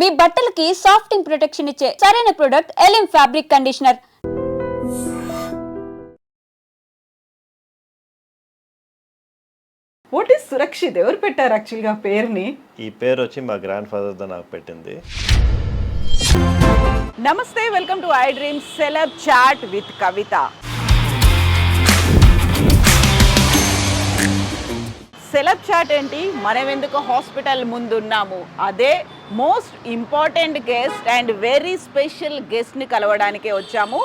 మీ బట్టలకి సాఫ్టింగ్ ప్రొటెక్షన్ ఇచ్చే సరైన ప్రొడక్ట్ ఎలిమ్ fabric conditioner. What is Surakshit? ఎవరు పెట్టారు యాక్చువల్గా పేరుని? ఈ పేరు వచ్చి మా గ్రాండ్ ఫాదర్ నాకు పెట్టింది. నమస్తే, welcome to I dream celeb chat with Kavitha. Celeb chat ఏంటి? మనం ఎందుకు హాస్పిటల్ ముందున్నాము, అదే most important guest and very special గెస్ట్ని కలవడానికే వచ్చాము.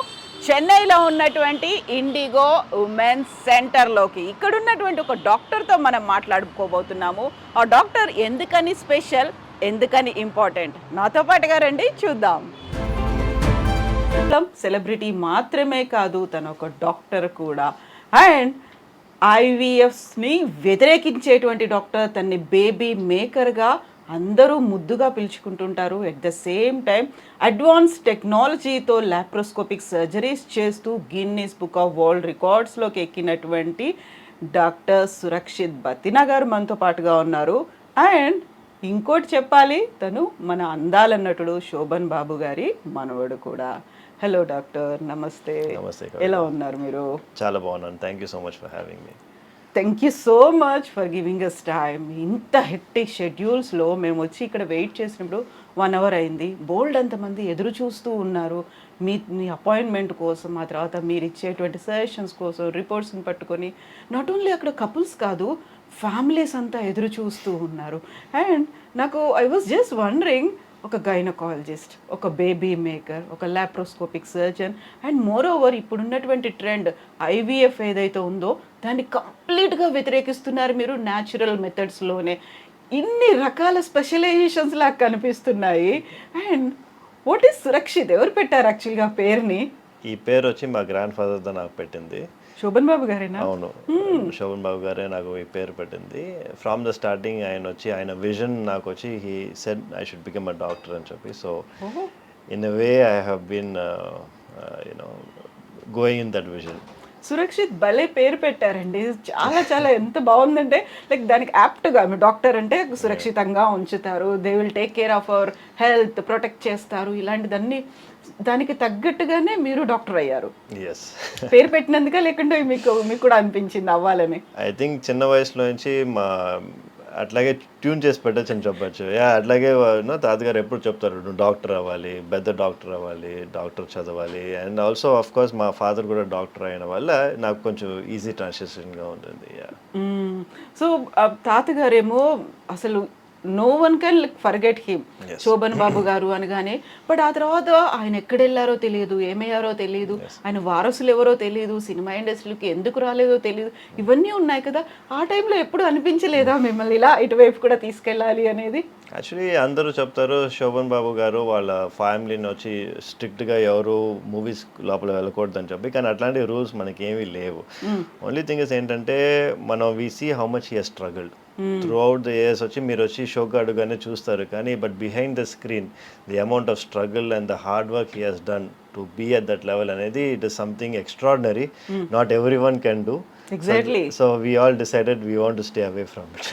చెన్నైలో ఉన్నటువంటి ఇండిగో ఉమెన్స్ సెంటర్లోకి. ఇక్కడ ఉన్నటువంటి ఒక డాక్టర్తో మనం మాట్లాడుకోబోతున్నాము. ఆ డాక్టర్ ఎందుకని స్పెషల్, ఎందుకని ఇంపార్టెంట్, నాతో పాటుగా రండి చూద్దాం. సెలబ్రిటీ మాత్రమే కాదు, తను ఒక డాక్టర్ కూడా. అండ్ ఐవీఎఫ్ని వ్యతిరేకించేటువంటి డాక్టర్. తన్ని బేబీ మేకర్గా అందరూ ముద్దుగా పిలుచుకుంటుంటారు. At the same time advance టెక్నాలజీతో లాప్రోస్కోపిక్ సర్జరీస్ చేస్తూ గిన్నీస్ బుక్ ఆఫ్ వరల్డ్ రికార్డ్స్లోకి ఎక్కినటువంటి డాక్టర్ సురక్షిత్ బత్తినా గారు మనతో పాటుగా ఉన్నారు. అండ్ ఇంకోటి చెప్పాలి, తను మన అందాల నటుడు శోభన్ బాబు గారి మనవడు కూడా. హలో డాక్టర్, నమస్తే. నమస్తే. ఎలా ఉన్నారు మీరు? చాలా బాగున్నాను. Thank you so much for having me. Thank you so much for giving us time. ఇంత హెక్టిక్ షెడ్యూల్స్లో మేము వచ్చి ఇక్కడ వెయిట్ చేసినప్పుడు 1 hour అయింది. బోల్డ్ అంతమంది ఎదురు చూస్తూ ఉన్నారు మీ అపాయింట్మెంట్ కోసం, ఆ తర్వాత మీరు ఇచ్చేటువంటి సజెషన్స్ కోసం, రిపోర్ట్స్ని పట్టుకొని. నాట్ ఓన్లీ అక్కడ కపుల్స్ కాదు, ఫ్యామిలీస్ అంతా ఎదురు చూస్తూ ఉన్నారు. అండ్ నాకు ఐ వాజ్ జస్ట్ వండరింగ్, ఒక గైనకాలజిస్ట్, ఒక బేబీ మేకర్, ఒక laparoscopic surgeon, and more over ఇప్పుడున్నటువంటి ట్రెండ్ ఐవీఎఫ్ ఏదైతే ఉందో దాన్ని కంప్లీట్గా వ్యతిరేకిస్తున్నారు మీరు న్యాచురల్ మెథడ్స్లోనే. ఇన్ని రకాల స్పెషలైజేషన్స్ లాగా కనిపిస్తున్నాయి. And what is Surakshit? ఎవరు పెట్టారు యాక్చువల్గా పేరుని? ఈ పేరు వచ్చి మా గ్రాండ్ ఫాదర్ నాకు పెట్టింది. శోభన్ బాబు గారేనా? అవును, శోభన్ బాబు గారే నాకు ఈ పేరు పెట్టింది. ఫ్రమ్ ద స్టార్టింగ్ ఆయన విజన్ నాకు వచ్చి he said I should become a doctor అని చెప్పి. So in a way I have been going in that vision. Surakshit భలే పేరు పెట్టారండి. చాలా చాలా ఎంత బాగుందంటే, లైక్ దానికి యాప్ట్గా, మీ డాక్టర్ అంటే సురక్షితంగా ఉంచుతారు, they will take care of our health, protect చేస్తారు, ఇలాంటిదన్నీ దానికి తగ్గట్టుగానే మీరు డాక్టర్ అయ్యారు. ఎస్. పేరు పెట్టినందుక, లేకుంటే మీకు కూడా అనిపించింది అవ్వాలని? ఐ థింక్ చిన్న వయసులో నుంచి అట్లాగే ట్యూన్ చేసి పెట్టచ్చు అని చెప్పచ్చు. అట్లాగే తాతగారు ఎప్పుడు చెప్తారు, నువ్వు డాక్టర్ అవ్వాలి, పెద్ద డాక్టర్ అవ్వాలి, డాక్టర్ చదవాలి. అండ్ ఆల్సో ఆఫ్ కోర్స్ మా ఫాదర్ కూడా డాక్టర్ అయిన వల్ల నాకు కొంచెం ఈజీ ట్రాన్సిషన్గా ఉంటుంది. సో తాతగారేమో అసలు no one can forget him, Shoban Babu garu అనగానే. బట్ ఆ తర్వాత ఆయన ఎక్కడెళ్ళారో తెలియదు, ఏమయ్యారో తెలియదు, ఆయన వారసులు ఎవరో తెలియదు, సినిమా ఇండస్ట్రీకి ఎందుకు రాలేదో తెలియదు, ఇవన్నీ ఉన్నాయి కదా. ఆ టైంలో ఎప్పుడు అనిపించలేదా మిమ్మల్ని ఇలా ఇటువైపు కూడా తీసుకెళ్ళాలి అనేది? యాక్చువల్లీ అందరూ చెప్తారు శోభన్ బాబు గారు వాళ్ళ ఫ్యామిలీని వచ్చి స్ట్రిక్ట్గా ఎవరు మూవీస్ లోపల వెళ్ళకూడదని చెప్పి, కానీ అట్లాంటి రూల్స్ మనకి ఏమీ లేవు. ఓన్లీ థింగ్ ఇస్ ఏంటంటే మనం we see how much he has struggled throughout the years. వచ్చి మీరు వచ్చి షోకి అడుగానే చూస్తారు, కానీ but behind the screen the amount of struggle and the hard work he Hess done to be at that level అనేది it is something extraordinary. Not everyone can do. Exactly. So we all decided we want to stay away from it.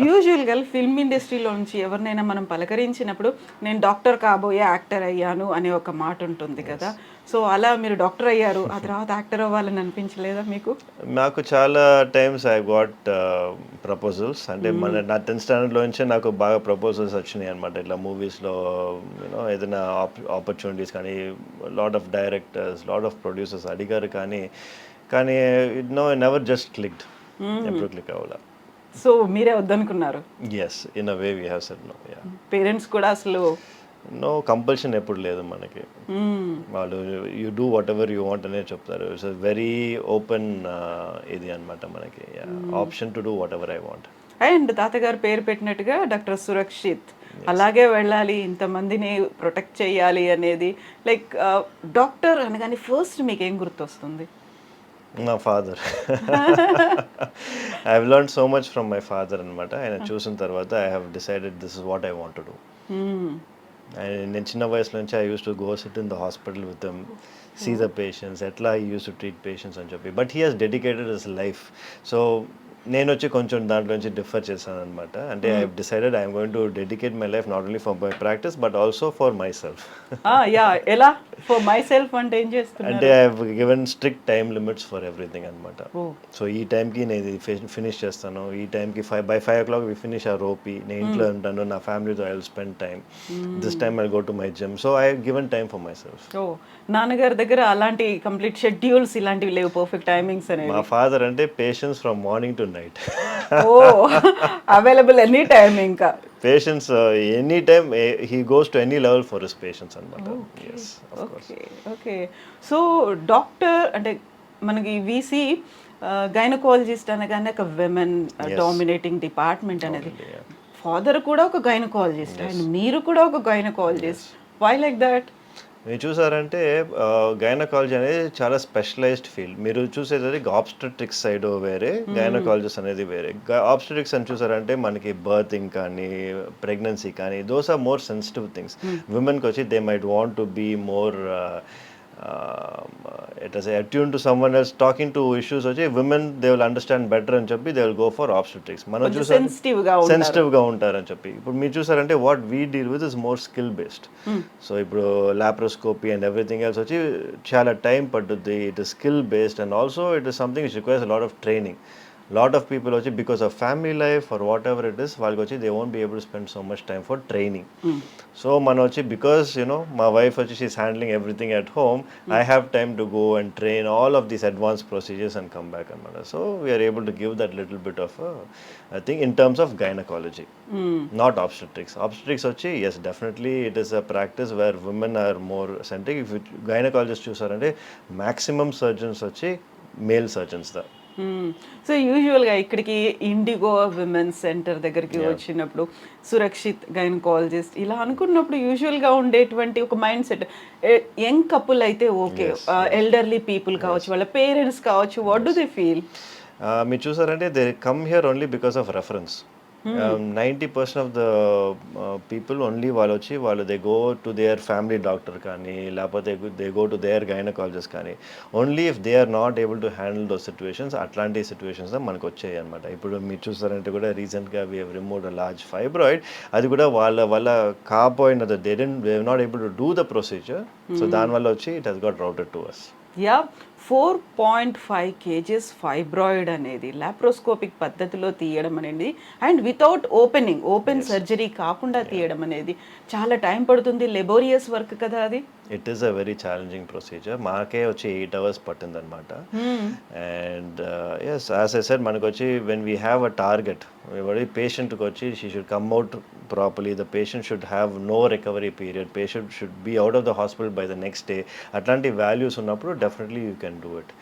యూజువల్గా film ఇండస్ట్రీలో నుంచి ఎవరినైనా మనం పలకరించినప్పుడు నేను doctor కాబోయే actor అయ్యాను అనే ఒక మాట ఉంటుంది కదా. సో అలా మీరు డాక్టర్ అయ్యారు, ఆ తర్వాత యాక్టర్ అవ్వాలని అనిపించలేదా మీకు? నాకు చాలా టైమ్స్ ఐ గాట్ ప్రపోజల్స్. అంటే నా 10th స్టాండర్డ్లో నుంచే నాకు బాగా ప్రపోజల్స్ వచ్చినాయి అనమాట. ఇట్లా మూవీస్లో ఏదైనా ఆపర్చునిటీస్ కానీ, lot of directors, lot of producers అడిగారు, కానీ నెవర్ జస్ట్ క్లిక్డ్. ఎప్పుడు క్లిక్ అవ్వాల. సో మీరే వద్దనుకున్నారు? Yes, in a way we have said no. Parents కూడా అసలు నో కంపల్షన్ ఎప్పుడు లేదు మనకి. వాళ్ళు you do whatever you want అనే చెప్తారు. ఇట్స్ వెరీ ఓపెన్ ఇది అనమాట మనకి, option to do whatever I want. And తాతగారు పేరు పెట్టినట్టుగా డాక్టర్ సురక్షిత్ అలాగే వెళ్ళాలి, ఇంతమందిని ప్రొటెక్ట్ చేయాలి అనేది. లైక్ డాక్టర్ అనగానే ఫస్ట్ మీకు ఏం గుర్తొస్తుంది? మా father. I have learned so much from my father అనమాట. ఆయన చూసిన తర్వాత I have decided this is what I want to do. నేను చిన్న వయసు నుంచి I use to go sit in the hospital with them, see the patients, ఎట్లా I use to treat patients అని చెప్పి. But he has dedicated his life. So నేను వచ్చి కొంచెం దాంట్లో నుంచి డిఫర్ చేశాను అనమాట. అంటే I decided I'm going to dedicate my life not only for my practice but also for my self. Yeah, ఎలా ఫర్ మై సెల్ఫ్ అంటే ఏం చేస్తున్నారు? అంటే I have given strict time limits for everything అనమాట. So ఈ టైంకి నేను ఇది ఫినిష్ చేస్తాను, ఈ టైంకి by 5 o'clock వి ఫినిష్ ఆ రోపీ, నేను ఇంట్లో ఉంటాను, నా ఫ్యామిలీతో I will spend time, this time I go to my gym. So I given time for myself. ఓ, నాన్నగారి దగ్గర అలాంటి కంప్లీట్ షెడ్యూల్స్ ఇలాంటివి లేవు, పర్ఫెక్ట్ టైమింగ్స్ అనేవి? మా ఫాదర్ అంటే patience from morning to night. ఓ, అవైలబుల్ ఎనీ టైమ్ ఇంకా. Patience any time, he goes to any level for his patients అనమాట. Okay okay. సో డాక్టర్ అంటే మనకి వీసీ గైనకాలజిస్ట్ అనగానే ఒక విమెన్ డామినేటింగ్ డిపార్ట్మెంట్ అనేది. ఫాదర్ కూడా ఒక గైనకాలజిస్ట్ అండ్ మీరు కూడా ఒక గైనకాలజిస్ట్. Why like that? మీరు చూసారంటే గైనకాలజీ అనేది చాలా స్పెషలైజ్డ్ ఫీల్డ్. మీరు చూసేసరికి ఆబ్స్టెట్రిక్స్ సైడ్ వేరే, గైనకాలజిస్ట్ అనేది వేరే. ఆబ్స్టెట్రిక్స్ అని చూసారంటే మనకి బర్తింగ్ కానీ ప్రెగ్నెన్సీ కానీ those are more sensitive things. విమెన్కి వచ్చి they might want to be more attuned to someone else, talking to issues వచ్చి women they will understand better అని చెప్పి they will go for obstetrics. మనం చూసారు సెన్సిటివ్ గా ఉంటారని చెప్పి. ఇప్పుడు మీరు చూసారంటే what we deal with is more skill based. So ఇప్పుడు లాప్రోస్కోపీ అండ్ ఎవ్రీథింగ్ ఎల్స్ వచ్చి చాలా టైం పడుతుంది. It is skill based and also it is something which requires lot of training. Lot of people వచ్చి because of family life or whatever it is, వాళ్ళకి వచ్చి they won't be able to spend so much time for training. So మనం వచ్చి because my wife వచ్చి she's handling everything at home, I have time to go and train all of these advanced procedures and come back and so we are able to give that little bit of I think in terms of gynecology, not obstetrics. Obstetrics వచ్చి yes definitely it is a practice where women are more centric. If gynecologist చూసారంటే maximum surgeons వచ్చి male surgeons దా. So యూజువల్గా ఇక్కడికి IndiGo women's centre దగ్గరికి వచ్చినప్పుడు Surakshit gynaecologist ఇలా అనుకున్నప్పుడు యూజువల్గా ఉండేటువంటి ఒక మైండ్ సెట్, యంగ్ కపుల్ అయితే ఓకే, ఎల్డర్లీ పీపుల్ కావచ్చు, వాళ్ళ పేరెంట్స్ కావచ్చు, వాట్ డు దే ఫీల్? మీరు చూసారంటే they come here only because of reference. 90% of the people only వాళ్ళు they go to their family doctor కానీ లేకపోతే they go to their gynaecologist కానీ only if they are not able to handle those situations. అట్లాంటి situations మనకు వచ్చాయి అనమాట. ఇప్పుడు మీరు చూస్తారంటే కూడా రీసెంట్గా we have removed a large fibroid. అది కూడా వాళ్ళ కాపోయిన they not able to do the procedure. So దానివల్ల వచ్చి it has got routed to us. Yeah, 4.5 kgs fibroid అనేది లాప్రోస్కోపిక్ పద్ధతిలో తీయడం అనేది అండ్ వితౌట్ ఓపెన్ సర్జరీ కాకుండా తీయడం అనేది చాలా టైం పడుతుంది, లెబోరియస్ వర్క్ కదా అది. It is a very challenging procedure. మాకే వచ్చి 8 hours పట్టిందనమాట. And yes as I said మనకు వచ్చి when we have a target, పేషెంట్కి వచ్చి she should come out properly, the patient should have no recovery period, patient should be out of the hospital by the next day. అట్లాంటి values ఉన్నప్పుడు definitely you can do it.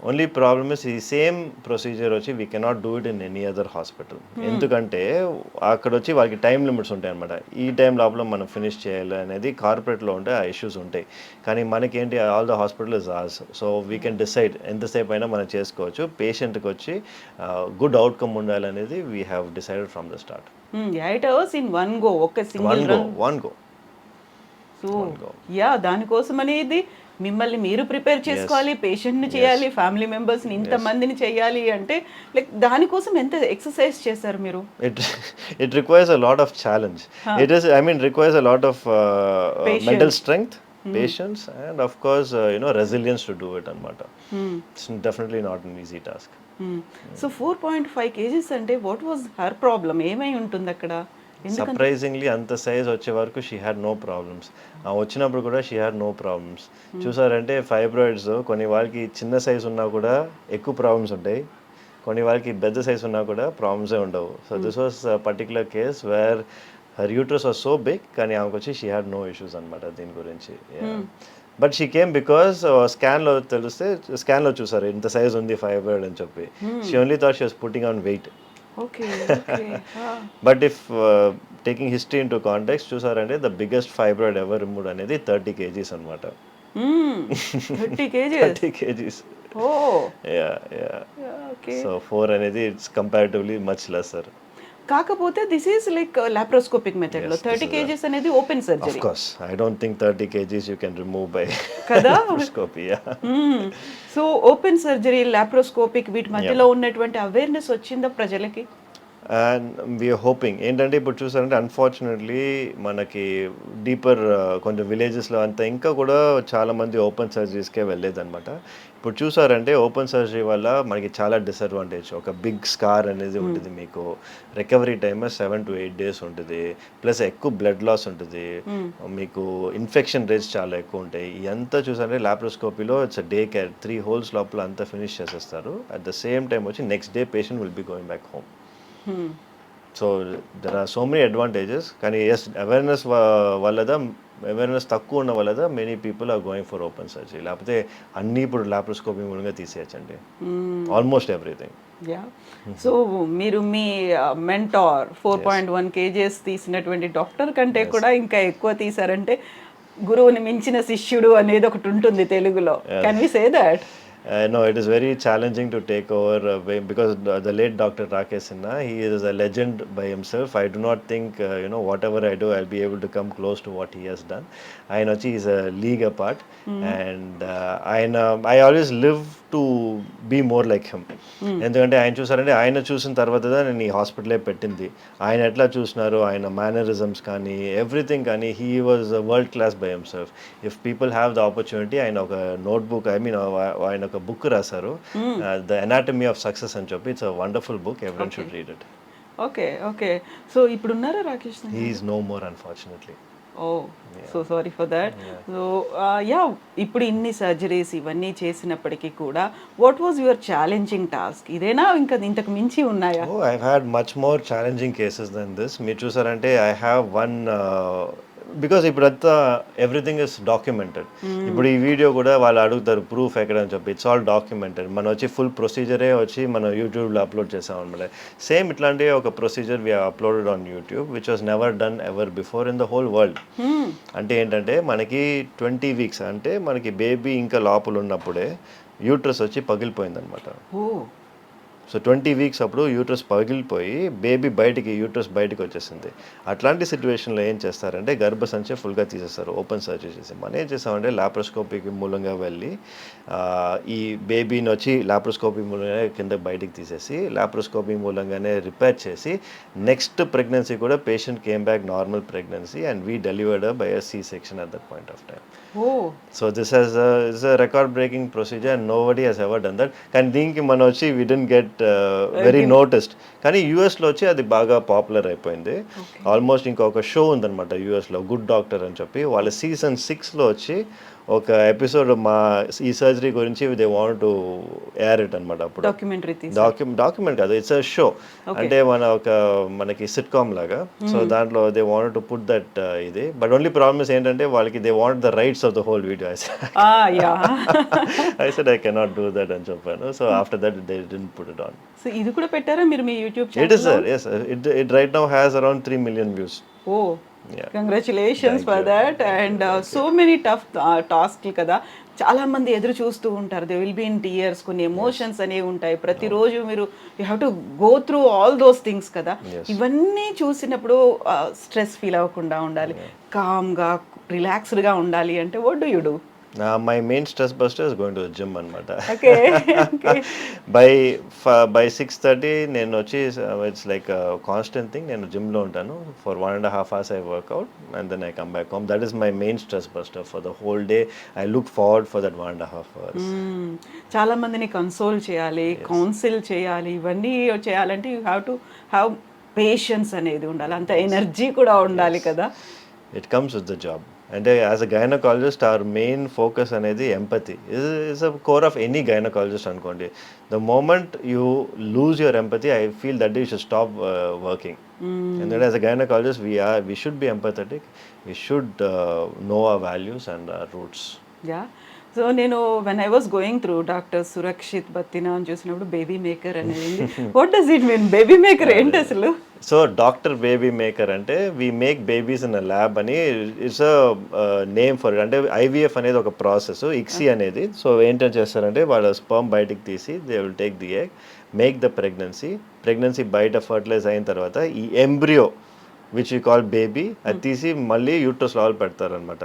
Only problem is ఈ same procedure వచ్చి we cannot do it in any other hospital. ఎందుకంటే అక్కడ వచ్చి వాళ్ళకి time limits ఉంటాయి అనమాట. ఈ టైం లోపల మనం ఫినిష్ చేయాలి అనేది కార్పొరేట్లో ఉంటే ఆ ఇష్యూస్ ఉంటాయి. కానీ మనకేంటి all the hospital is ours. So we can decide ఎంతసేపు అయినా మనం చేసుకోవచ్చు. పేషెంట్కి వచ్చి గుడ్ అవుట్కమ్ ఉండాలనేది we have decided from the start. 8 hours in one go, ఒక single one go. So yeah, దానికోసం అనేది మిమ్మల్ని మీరు ప్రిపేర్ చేసుకోవాలి, పేషెంట్ని చేయాలి, ఫ్యామిలీ మెంబర్స్ని ఇంతమందిని చేయాలి అంటే లైక్ దానికోసం ఎంత ఎక్సర్సైజ్ చేశారు మీరు? It requires a lot of challenge. It is, I mean, requires a lot of mental strength, patience, and of course, resilience to do it anamata. It's definitely not an easy task. So 4.5 kgs అంటే what was her problem? ఏమై ఉంటుంది అక్కడ? Surprisingly అంత size వచ్చే వరకు she had no problems. వచ్చినప్పుడు కూడా she had no problems. చూసారంటే ఫైబ్రాయిడ్స్ కొన్ని వాళ్ళకి చిన్న సైజ్ ఉన్నా కూడా ఎక్కువ ప్రాబ్లమ్స్ ఉంటాయి, కొన్ని వాళ్ళకి పెద్ద సైజ్ ఉన్నా కూడా ప్రాబ్లమ్సే ఉండవు. So this was particular case where her uterus was so big, కానీ ఆమెకు వచ్చి షీ హ్యాడ్ నో ఇష్యూస్ అనమాట దీని గురించి. బట్ షీ కేమ్ బికాస్ స్కాన్లో చూసారు ఇంత సైజ్ ఉంది ఫైబ్రాయిడ్ అని చెప్పి. She only thought she was putting on weight. But if taking history into context చూసారంటే the biggest fibroid ever removed అనేది 30 kgs అనమాట. 30 kgs. సో 4 అనేది ఇట్స్ కంపారిటివ్లీ మచ్ లెస్సర్. కాకపోతే this is like laparoscopic method లో 30 kgs అనేది open Of surgery course, I don't think 30 kgs you can remove by కదా. laparoscopy. Yeah. So open surgery laparoscopic వీటి మధ్యలో ఉన్నటువంటి awareness వచ్చిందా ప్రజలకి? అండ్ వీఆర్ హోపింగ్ ఏంటంటే ఇప్పుడు చూసారంటే అన్ఫార్చునేట్లీ మనకి డీపర్ కొంచెం విలేజెస్లో అంతా ఇంకా కూడా చాలామంది ఓపెన్ సర్జరీస్కే వెళ్ళేదన్నమాట. ఇప్పుడు చూసారంటే ఓపెన్ సర్జరీ వల్ల మనకి చాలా డిసడ్వాంటేజ్. ఒక బిగ్ స్కార్ అనేది ఉంటుంది, మీకు రికవరీ టైమ్ 7 to 8 days ఉంటుంది, ప్లస్ ఎక్కువ బ్లడ్ లాస్ ఉంటుంది, మీకు ఇన్ఫెక్షన్ రేట్స్ చాలా ఎక్కువ ఉంటాయి. ఇదంతా చూసారంటే లాప్రోస్కోపీలో ఇట్స్ డే కేర్, 3 holes లోపల అంతా ఫినిష్ చేసేస్తారు. అట్ ద సేమ్ టైం వచ్చి next day patient will be going back home. So there are so many advantages. కానీ ఎస్ అవేర్నెస్ వల్లదా, అవేర్నెస్ తక్కువ ఉన్న వల్లదా many people are going for open surgery. లేకపోతే అన్నీ ఇప్పుడు లాప్రోస్కోపీ మూలంగా తీసేయచ్చండి, ఆల్మోస్ట్ ఎవ్రీథింగ్. యా. సో మీరు మీ మెంటార్ 4.1 kgs తీసినటువంటి డాక్టర్ కంటే కూడా ఇంకా ఎక్కువ తీసారంటే గురువుని మించిన శిష్యుడు అనేది ఒకటి ఉంటుంది తెలుగులో. Can we say that? No, it is very challenging to take over because the late Dr. Rakesh Sinha, he is a legend by himself. I do not think, whatever I do, I'll be able to come close to what he has done. I know he is a league apart, and I always live to be more like him. ఎందుకంటే ఆయన చూసారంటే ఆయన చూసిన తర్వాత నేను ఈ హాస్పిటలే పెట్టింది. ఆయన ఎట్లా చూసినారు, ఆయన మేనరిజమ్స్ కానీ ఎవ్రీథింగ్ కానీ, he was world class by himself. If people have the opportunity, ఆయన ఒక నోట్బుక్, ఆయన ఒక బుక్ రాశారు, ద ఎనాటమీ ఆఫ్ సక్సెస్ అని చెప్పి. It's a wonderful book, everyone should read it. Okay okay. So ఇప్పుడు ఉన్నారా Rakesh? He is no more unfortunately. Oh so sorry for that. So yeah, ఇప్పుడు ఇన్ని సర్జరీస్ ఇవన్నీ చేసినప్పటికీ కూడా what was your challenging task? ఇదేనా ఇంకా ఇంతకు మించి ఉన్నాయా? Oh, I've had much more challenging cases than this. మీరు చూసారంటే I have one బికాస్ ఇప్పుడంతా ఎవ్రీథింగ్ ఇస్ డాక్యుమెంటెడ్. ఇప్పుడు ఈ వీడియో కూడా వాళ్ళు అడుగుతారు ప్రూఫ్ ఎక్కడ అని చెప్పి. It's all documented. మనం వచ్చి ఫుల్ ప్రొసీజరే వచ్చి మనం యూట్యూబ్లో అప్లోడ్ చేసాం అనమాట. సేమ్ ఇట్లాంటి ఒక procedure we uploaded on YouTube which was never done ever before in the whole world. అంటే ఏంటంటే మనకి 20 weeks అంటే మనకి బేబీ ఇంకా లోపల ఉన్నప్పుడే యూట్రస్ వచ్చి పగిలిపోయిందనమాట. సో 20 weeks అప్పుడు యూట్రస్ పగిలిపోయి బేబీ యూట్రస్ బయటికి వచ్చేసింది. అట్లాంటి సిచ్యువేషన్లో ఏం చేస్తారంటే గర్భసంచి ఫుల్గా తీసేస్తారు, ఓపెన్ సర్జరీ చేసి. మనం ఏం చేస్తామంటే లాప్రోస్కోపీకి మూలంగా వెళ్ళి ఈ బేబీని వచ్చి లాప్రోస్కోపీ మూలంగా కింద బయటికి తీసేసి లాప్రోస్కోపీ మూలంగానే రిపేర్ చేసి నెక్స్ట్ ప్రెగ్నెన్సీ కూడా patient came back normal pregnancy and we delivered by a C section at that point of time. So this is a record breaking procedure and nobody has ever done that. కానీ దీనికి మనం వచ్చి we didn't get very noticed. కానీ యూఎస్లో వచ్చి అది బాగా popular అయిపోయింది. ఆల్మోస్ట్ ఇంకొక షో ఉందన్నమాట యూఎస్లో, గుడ్ డాక్టర్ అని చెప్పి. వాళ్ళ season 6లో వచ్చి ఒక ఎపిసోడ్ మా ఈ సర్జరీ గురించి they want to air it అనమాట. అప్పుడు డాక్యుమెంట్ కాదు, ఇట్స్ అ షో. అంటే మనకి సిట్కామ్ లాగా. సో దాంట్లో they want to put that ఇది. బట్ ఓన్లీ ప్రాబ్లమ్స్ ఏంటంటే వాళ్ళకి they want the rights of the whole video. I said I cannot do that అని చెప్పాను. So after that they didn't put it on. So ఇది కూడా పెట్టారా మీరు మీ YouTube channel? It is sir, yes, it right now has around 3 million views. Oh, yeah. Congratulations for that. And so many tough tasks కదా. చాలా మంది ఎదురు చూస్తూ ఉంటారు. They will be in tears. కొన్ని ఎమోషన్స్ అనేవి ఉంటాయి. ప్రతిరోజు మీరు you have to go through all those things కదా. ఇవన్నీ చూసినప్పుడు స్ట్రెస్ ఫీల్ అవ్వకుండా ఉండాలి, కామ్గా రిలాక్స్డ్గా ఉండాలి అంటే what do you do? My main stress buster is going to the gym అనమాట. by 6:30 నేను వచ్చి ఇట్స్ లైక్ కాన్స్టెంట్ థింగ్. నేను జిమ్లో ఉంటాను for 1.5 hours. I work out and then I come back home. That is my main stress buster for the whole day. I look forward for that 1.5 hours. చాలా మందిని console చేయాలి, council చేయాలి. ఇవన్నీ చేయాలంటే you have to have patience అనేది ఉండాలి, అంత energy కూడా ఉండాలి కదా. It comes with the job. అంటే as a gynaecologist our main focus అనేది empathy is a core of any gynaecologist అనుకోండి. The moment you lose your empathy, I feel that you should stop working. ఎందుకంటే as a gynaecologist we should be empathetic, we should know our values and our roots. Yeah. So నేను when I was going through doctor Surakshit Battina అని చూసినప్పుడు baby maker అనేది what does it mean? Baby maker ఏంటి అసలు? So doctor baby maker అంటే we make babies in a lab అని it's a name for it. అంటే IVF అనేది ఒక ప్రాసెస్, ICSI అనేది. సో ఏంటని చేస్తారంటే వాళ్ళ స్పర్మ్ బయటికి తీసి they will take the egg, make the pregnancy బయట ఫర్టిలైజ్ అయిన తర్వాత ఈ embryo which you call baby అది తీసి మళ్ళీ యూట్రస్ లోపల పెడతారనమాట.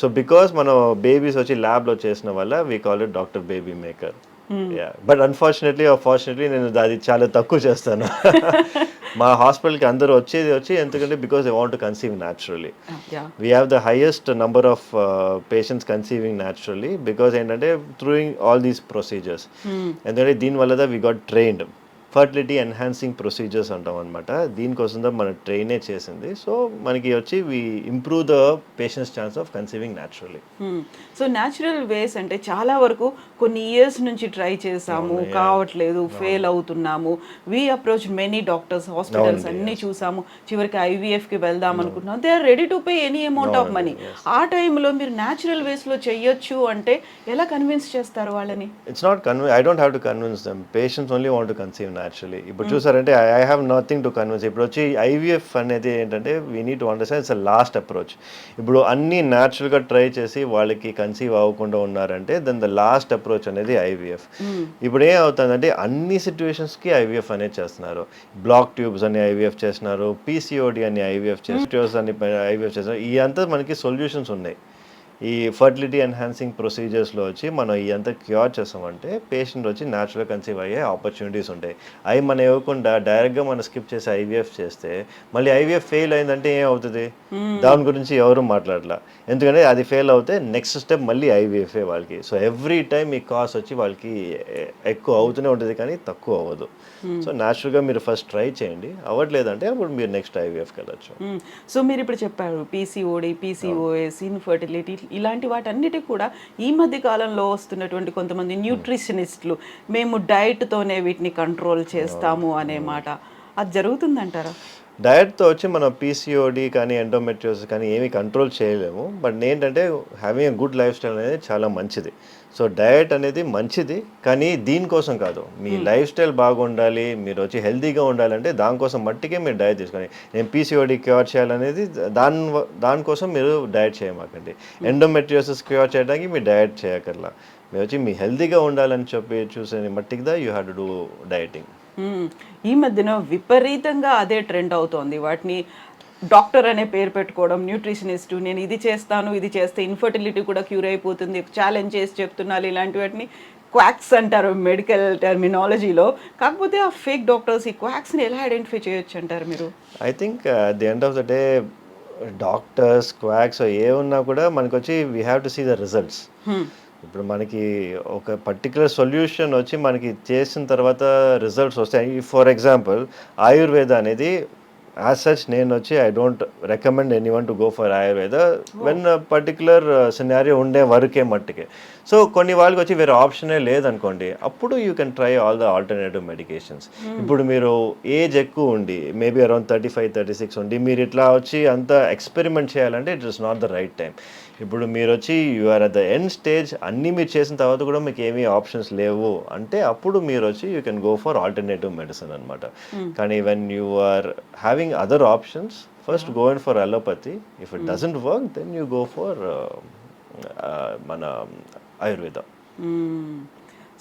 సో బికాస్ మనం బేబీస్ వచ్చి ల్యాబ్లో చేసిన వల్ల we call it doctor baby maker. But unfortunately నేను అది చాలా తక్కువ చేస్తాను. మా హాస్పిటల్కి అందరూ వచ్చి ఎందుకంటే because they want to conceive naturally. We have the highest number of patients conceiving naturally because ఏంటంటే త్రూయింగ్ ఆల్ దీస్ ప్రొసీజర్స్. ఎందుకంటే దీనివల్ల we got trained fertility enhancing procedures అంటాం అనమాట. దీనికోసం మన ట్రైనే చేసింది. సో మనకి వచ్చి we improve the patients chance of conceiving naturally. So natural ways అంటే చాలా వరకు కొన్ని ఇయర్స్ నుంచి ట్రై చేసాము, కావట్లేదు, ఫెయిల్ అవుతున్నాము. We approach many doctors, hospitals అన్ని చూసాము, చివరికి ఐవీఎఫ్కి వెళ్దాం అనుకుంటున్నాం. They are ready to pay any amount of money. ఆ టైంలో మీరు న్యాచురల్ వేస్లో చెయ్యొచ్చు అంటే ఎలా కన్విన్స్ చేస్తారు వాళ్ళని? It's not I don't have to convince them. Patients only want to conceive naturally. ఇప్పుడు చూసారంటే I have nothing to convince. ఇప్పుడు వచ్చి ఐవీఎఫ్ అనేది ఏంటంటే we need to understand it's a last approach. ఇప్పుడు అన్ని న్యాచురల్గా ట్రై చేసి వాళ్ళకి కన్సీవ్ అవ్వకుండా ఉన్నారంటే దెన్ ద లాస్ట్ అప్రోచ్ అనేది ఐవీఎఫ్. ఇప్పుడు ఏం అవుతుందంటే అన్ని సిచ్యువేషన్స్కి ఐవీఎఫ్ అనేది చేస్తున్నారు. బ్లాక్ ట్యూబ్స్ అని ఐవీఎఫ్ చేస్తున్నారు, పీసీఓడి అని ఐవీఎఫ్ చేస్తున్నారు, అని ఐవీఎఫ్ చేస్తున్నారు. ఇదంతా మనకి సొల్యూషన్స్ ఉన్నాయి. ఈ ఫర్టిలిటీ ఎన్హాన్సింగ్ ప్రొసీజర్స్లో వచ్చి మనం ఇదంతా క్యూర్ చేస్తామంటే పేషెంట్ వచ్చి న్యాచురల్గా కన్సీవ్ అయ్యే ఆపర్చునిటీస్ ఉంటాయి. అవి మనం ఇవ్వకుండా డైరెక్ట్గా మనం స్కిప్ చేసి ఐవీఎఫ్ చేస్తే మళ్ళీ ఐవీఎఫ్ ఫెయిల్ అయిందంటే ఏమవుతుంది? దాని గురించి ఎవరు మాట్లాడలా. ఎందుకంటే అది ఫెయిల్ అవుతే నెక్స్ట్ స్టెప్ మళ్ళీ ఐవీఎఫ్ఏ వాళ్ళకి. సో ఎవ్రీ టైం ఈ కాస్ట్ వచ్చి వాళ్ళకి ఎక్కువ అవుతూనే ఉంటుంది కానీ తక్కువ అవ్వదు. సో న్యాచురల్గా మీరు ఫస్ట్ ట్రై చేయండి, అవ్వట్లేదంటే అప్పుడు మీరు నెక్స్ట్ ఐవీఎఫ్కి వెళ్ళచ్చు. సో మీరు ఇప్పుడు చెప్పారు పీసీఓడి, పీసీఓఎస్, ఇన్ఫర్టిలిటీ ఇలాంటి వాటన్నిటి కూడా ఈ మధ్య కాలంలో వస్తున్నటువంటి కొంతమంది న్యూట్రిషనిస్టులు మేము డైట్తోనే వీటిని కంట్రోల్ చేస్తాము అనే మాట, అది జరుగుతుందంటారా? డయట్తో వచ్చి మనం పీసీఓడి కానీ ఎండోమెట్రియోసిస్ కానీ ఏమీ కంట్రోల్ చేయలేము. బట్ ఏంటంటే having a good life style అనేది చాలా మంచిది. సో డయట్ అనేది మంచిది కానీ దీనికోసం కాదు. మీ లైఫ్ స్టైల్ బాగుండాలి, మీరు వచ్చి హెల్తీగా ఉండాలంటే దానికోసం మట్టికే మీరు డయట్ తీసుకొని నేను పీసీఓడి క్యూర్ చేయాలనేది దానికోసం మీరు డయట్ చేయమాకండి. ఎండోమెట్రియోసిస్ క్యూర్ చేయడానికి మీరు డయట్ చేయకర్లా. మీరు వచ్చి మీ హెల్తీగా ఉండాలని చెప్పి చూసే మట్టికి యూ హ్యావ్ టు డూ డయటింగ్. ఈ మధ్యన విపరీతంగా అదే ట్రెండ్ అవుతోంది. వాటిని డాక్టర్ అనే పేరు పెట్టుకోవడం, న్యూట్రిషనిస్ట్, నేను ఇది చేస్తాను, ఇది చేస్తే ఇన్ఫర్టిలిటీ కూడా క్యూర్ అయిపోతుంది, ఛాలెంజ్ చేసి చెప్తున్నారు. ఇలాంటి వాటిని క్వాక్స్ అంటారు మెడికల్ టర్మినాలజీలో. కాకపోతే ఆ ఫేక్ డాక్టర్స్ ఈ క్వాక్స్ని ఎలా ఐడెంటిఫై చేయొచ్చు అంటారు మీరు? I think at the end of the day doctors quacks ఏమున్నా కూడా మనకు వచ్చి we have to see the results. ఇప్పుడు మనకి ఒక పర్టికులర్ సొల్యూషన్ వచ్చి మనకి చేసిన తర్వాత రిజల్ట్స్ వస్తాయి. ఫర్ ఎగ్జాంపుల్ ఆయుర్వేద అనేది యాజ్ సచ్ నేను వచ్చి I don't recommend anyone to go for Ayurveda when particular scenario ఉండే వరకే మట్టుకే. సో కొన్ని వాళ్ళకి వచ్చి వేరే ఆప్షనే లేదనుకోండి, అప్పుడు you can try all the alternative medications. ఇప్పుడు మీరు ఏజ్ ఎక్కువ ఉండి మేబీ అరౌండ్ 35-36 ఉండి మీరు ఇట్లా వచ్చి అంత ఎక్స్పెరిమెంట్ చేయాలంటే it is not the right time. ఇప్పుడు మీరు వచ్చి you're at the end stage, అన్నీ మీరు చేసిన తర్వాత కూడా మీకు ఏమీ ఆప్షన్స్ లేవు అంటే అప్పుడు మీరు వచ్చి you can go for alternative medicine అనమాట. కానీ when you are having other options, first go in for allopathy. If it doesn't work then you go for మన Ayurveda.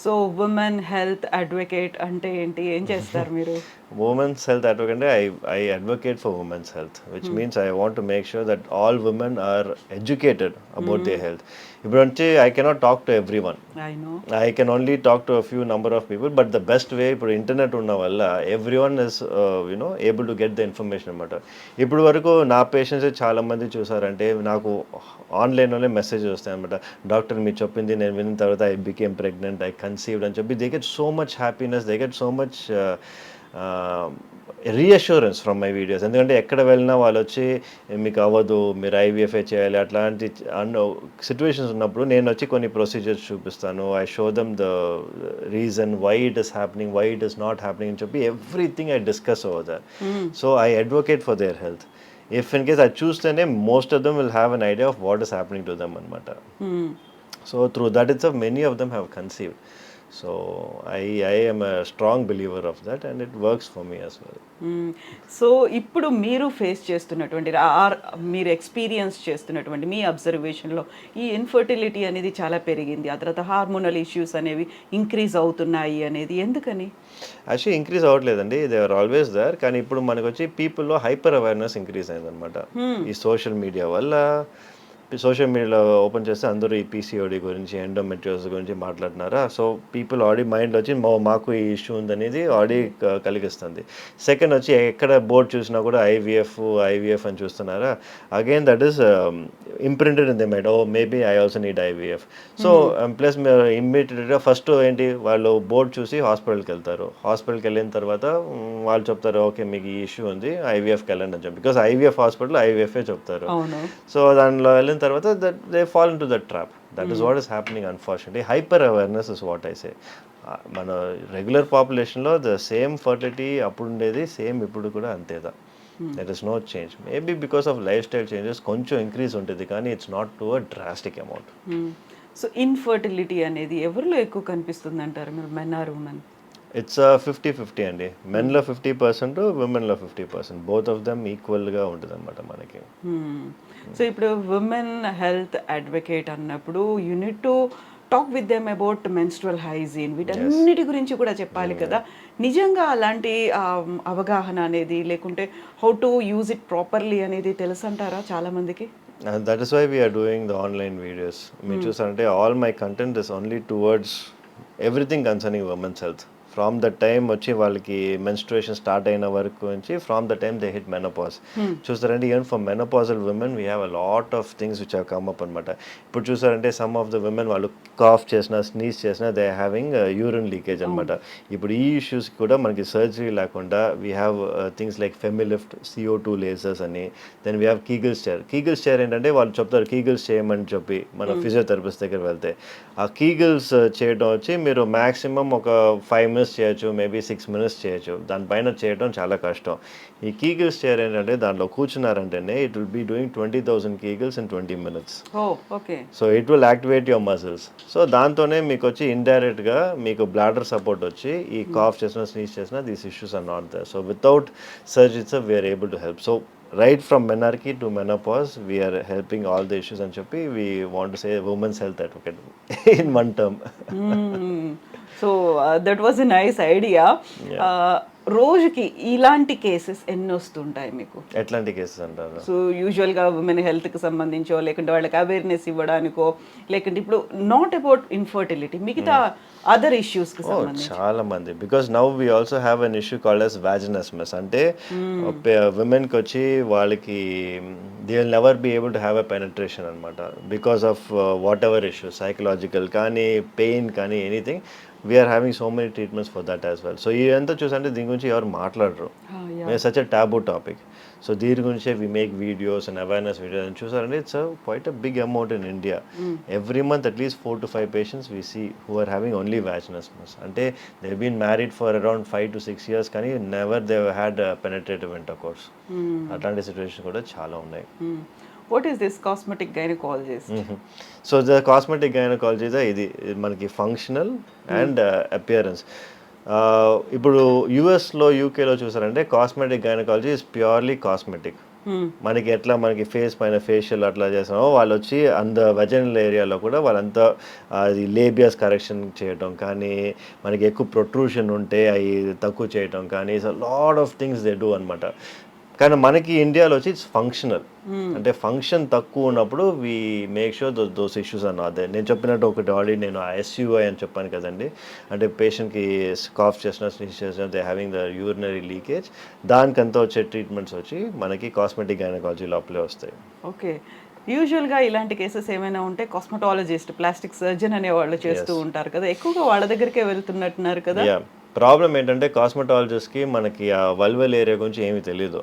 So women health advocate అంటే ఏంటి, ఏం చేస్తారు మీరు? Women's health advocate అంటే I advocate for women's health, which means I want to make sure that all women are educated about their health. ఇప్పుడు అంటే I cannot talk to everyone. I can only talk to a few number of people, but the best way ఇప్పుడు internet ఉన్న వల్ల everyone is able to get the information అన్నమాట. ఇప్పుడు వరకు నా patients చాలా మంది చూసారంటే నాకు ఆన్లైన్లోనే మెసేజ్ వస్తాయి అనమాట. డాక్టర్ మీరు చెప్పింది నేను విన్న తర్వాత I became pregnant, I conceived అని చెప్పి they get so much happiness, they get so much reassurance from my videos. ఎందుకంటే ఎక్కడ వెళ్ళినా వాళ్ళు వచ్చి మీకు అవ్వదు, మీరు ఐవీఎఫ్ఏ చేయాలి అట్లాంటి సిచ్యువేషన్స్ ఉన్నప్పుడు నేను వచ్చి కొన్ని ప్రొసీజర్స్ చూపిస్తాను. I show them the reason why it is happening, why it is not happening అని చెప్పి everything I discuss over there. So I advocate for their health. If in case అది చూస్తేనే most of them will have an idea of what is happening to them అనమాట. So through that it's of many of them have conceived. So I am a strong believer of that and it works for me as well. So ఇప్పుడు మీరు face చేస్తున్నటువంటి మీరు experience చేస్తున్నటువంటి మీ అబ్జర్వేషన్లో ఈ infertility అనేది చాలా పెరిగింది, ఆ తర్వాత హార్మోనల్ ఇష్యూస్ అనేవి ఇంక్రీజ్ అవుతున్నాయి అనేది ఎందుకని? యాక్చువల్లీ ఇంక్రీజ్ అవ్వట్లేదండి, దే ఆర్ ఆల్వేస్ దేర్. కానీ ఇప్పుడు మనకు వచ్చి పీపుల్లో హైపర్ అవేర్నెస్ ఇంక్రీజ్ అయిందనమాట ఈ సోషల్ మీడియా వల్ల. సోషల్ మీడియాలో ఓపెన్ చేస్తే అందరూ ఈ పీసీఓడి గురించి, ఎండోమెట్రియోసిస్ గురించి మాట్లాడుతున్నారా. సో పీపుల్ ఆడి మైండ్లో వచ్చి మాకు ఈ ఇష్యూ ఉందనేది ఆడి కలిగిస్తుంది. సెకండ్ వచ్చి ఎక్కడ బోర్డు చూసినా కూడా ఐవీఎఫ్ అని చూస్తున్నారా. Again that is imprinted in the mind, oh maybe I also need IVF. So plus మీరు ఇమ్మీడియట్గా ఫస్ట్ ఏంటి వాళ్ళు బోర్డు చూసి హాస్పిటల్కి వెళ్తారు. హాస్పిటల్కి వెళ్ళిన తర్వాత వాళ్ళు చెప్తారు ఓకే మీకు ఈ ఇష్యూ ఉంది ఐవీఎఫ్కి వెళ్ళండి అని చెప్పి, బికాస్ ఐవీఎఫ్ హాస్పిటల్ ఐవీఎఫ్ఏ చెప్తారు. సో దానిలో వెళ్ళిన తర్వాత they fall into that trap. That is what is happening unfortunately. Hyper awareness is what I say. మన రెగ్యులర్ పాపులేషన్లో ద సేమ్ ఫర్టిలిటీ అప్పుడు ఉండేది సేమ్ ఇప్పుడు కూడా అంతేదా. That is no change. Maybe because of lifestyle changes కొంచెం increase ఉంటుంది కానీ it's not to a drastic amount. So infertility అనేది ఎవరిలో ఎక్కువ కనిపిస్తుంది అంటారు మీరు, మెన్ ఆర్ ఉమెన్? ఇట్స్ 50-50 అండి. మెన్లో 50%, విమెన్లో 50%. బోత్ ఆఫ్ దెమ్ ఈక్వల్గా ఉంటుంది అనమాట మనకి. సో ఇప్పుడు ఉమెన్ హెల్త్ అడ్వకేట్ అన్నప్పుడు you need to talk with them about menstrual hygiene, వీటన్నిటి గురించి కూడా చెప్పాలి కదా. నిజంగా అలాంటి అవగాహన అనేది లేకుంటే how to use it properly అనేది తెలుసు అంటారా చాలా మందికి? That is why we're doing the online videos. మీరు చూసారంటే all my content is only towards everything concerning women's health. From the time వచ్చి వాళ్ళకి మెన్స్ట్రుయేషన్ స్టార్ట్ అయిన వరకు నుంచి from the time they hit menopause. చూస్తారంటే even for menopausal women we have a lot of things which have come up అనమాట. ఇప్పుడు చూసారంటే some of the women వాళ్ళు కాఫ్ చేసినా స్నీజ్ చేసినా దే హ్యావింగ్ యూరిన్ లీకేజ్ అనమాట. ఇప్పుడు ఈ ఇష్యూస్కి కూడా మనకి సర్జరీ లేకుండా we have things like FemiLift, CO2 lasers అని. Then we have Kegels chair. Kegels chair ఏంటంటే వాళ్ళు చెప్తారు కీగిల్స్ చేయమని చెప్పి మన ఫిజియోథెరపిస్ట్ దగ్గర వెళ్తే. ఆ కీగిల్స్ చేయడం వచ్చి మీరు మ్యాక్సిమం ఒక 5 minutes చేయొచ్చు, మేబీ 6 minutes చేయొచ్చు. దానిపైన చేయడం చాలా కష్టం. ఈ కీగిల్స్ చైర్ ఏంటంటే దాంట్లో కూర్చున్నారంటేనే it will be doing 20,000 Kegels in 20 minutes. So it will activate your muscles. So దాంతోనే మీకు వచ్చి ఇండైరెక్ట్గా మీకు బ్లాడర్ సపోర్ట్ వచ్చి ఈ కాఫ్ చేసినా స్నీజ్ చేసినా these issues are not there. So without surgeries we're able to help. So right from menarche to menopause we are helping all the issues and cheppi we want to say women's health advocate in one term. So that was a nice idea. రోజుకి ఇలాంటి cases ఎన్ని వస్తుంటాయి మీకు? ఎట్లాంటి cases అంటారు? So యూజువల్గా women హెల్త్కి సంబంధించో లేకుంటే వాళ్ళకి అవేర్నెస్ ఇవ్వడానికో లేకుంటే ఇప్పుడు నాట్ అబౌట్ ఇన్ఫర్టిలిటీ మిగతా అదర్ ఇష్యూస్కి సంబంధించి చాలా మంది. Because now we also have an issue called as vaginismus. అంటే విమెన్కి వచ్చి వాళ్ళకి they will never be able to have a penetration అనమాట because of whatever issues, psychological కానీ పెయిన్ కానీ anything. We're having so many treatments for that as well. So ఇదంతా చూసంటే దీని గురించి ఎవరు మాట్లాడరు. Such a taboo topic. So దీని గురించే we make videos and awareness videos అని చూసారంటే it's quite a big amount in India. Every month at least 4 to 5 patients we see who are having only vaginismus. అంటే they been married for around 5 to 6 years కానీ never they had penetrative intercourse. అట్లాంటి situation కూడా చాలా ఉన్నాయి. What is this cosmetic gynecologist? So the cosmetic gynecologist ఇది మనకి functional and appearance. ఇప్పుడు యూఎస్లో యూకేలో చూసారంటే cosmetic gynaecology is purely cosmetic. మనకి ఎట్లా మనకి ఫేస్ పైన ఫేషియల్ అట్లా చేస్తామో వాళ్ళు వచ్చి వెజనల్ ఏరియాలో కూడా వాళ్ళంతా అది లేబియస్ కరెక్షన్ చేయటం కానీ మనకి ఎక్కువ ప్రొట్రూషన్ ఉంటే అవి తక్కువ చేయటం కానీ lot of things they do అనమాట. కానీ మనకి ఇండియాలో వచ్చి ఇట్స్ ఫంక్షనల్. అంటే ఫంక్షన్ తక్కువ ఉన్నప్పుడు we make sure those issues అన్న అదే నేను చెప్పినట్టు ఒకటి ఆల్రెడీ నేను SUI అని చెప్పాను కదండి. అంటే పేషెంట్కి కాఫ్ చేసిన స్నీజ్ చేసిన they having the urinary leakage, దానికంతా వచ్చే ట్రీట్మెంట్స్ వచ్చి మనకి కాస్మెటిక్ గైనకాలజీ లోపలే వస్తాయి. ఓకే. యూజువల్గా ఇలాంటి కేసెస్ ఏమైనా ఉంటే కాస్మెటాలజిస్ట్, ప్లాస్టిక్ సర్జన్ అనే వాళ్ళు చేస్తూ ఉంటారు కదా, ఎక్కువగా వాళ్ళ దగ్గరికే వెళ్తున్నట్టున్నారు కదా. ప్రాబ్లం ఏంటంటే కాస్మెటాలజిస్ట్కి మనకి ఆ వల్వెల్ ఏరియా గురించి ఏమీ తెలియదు.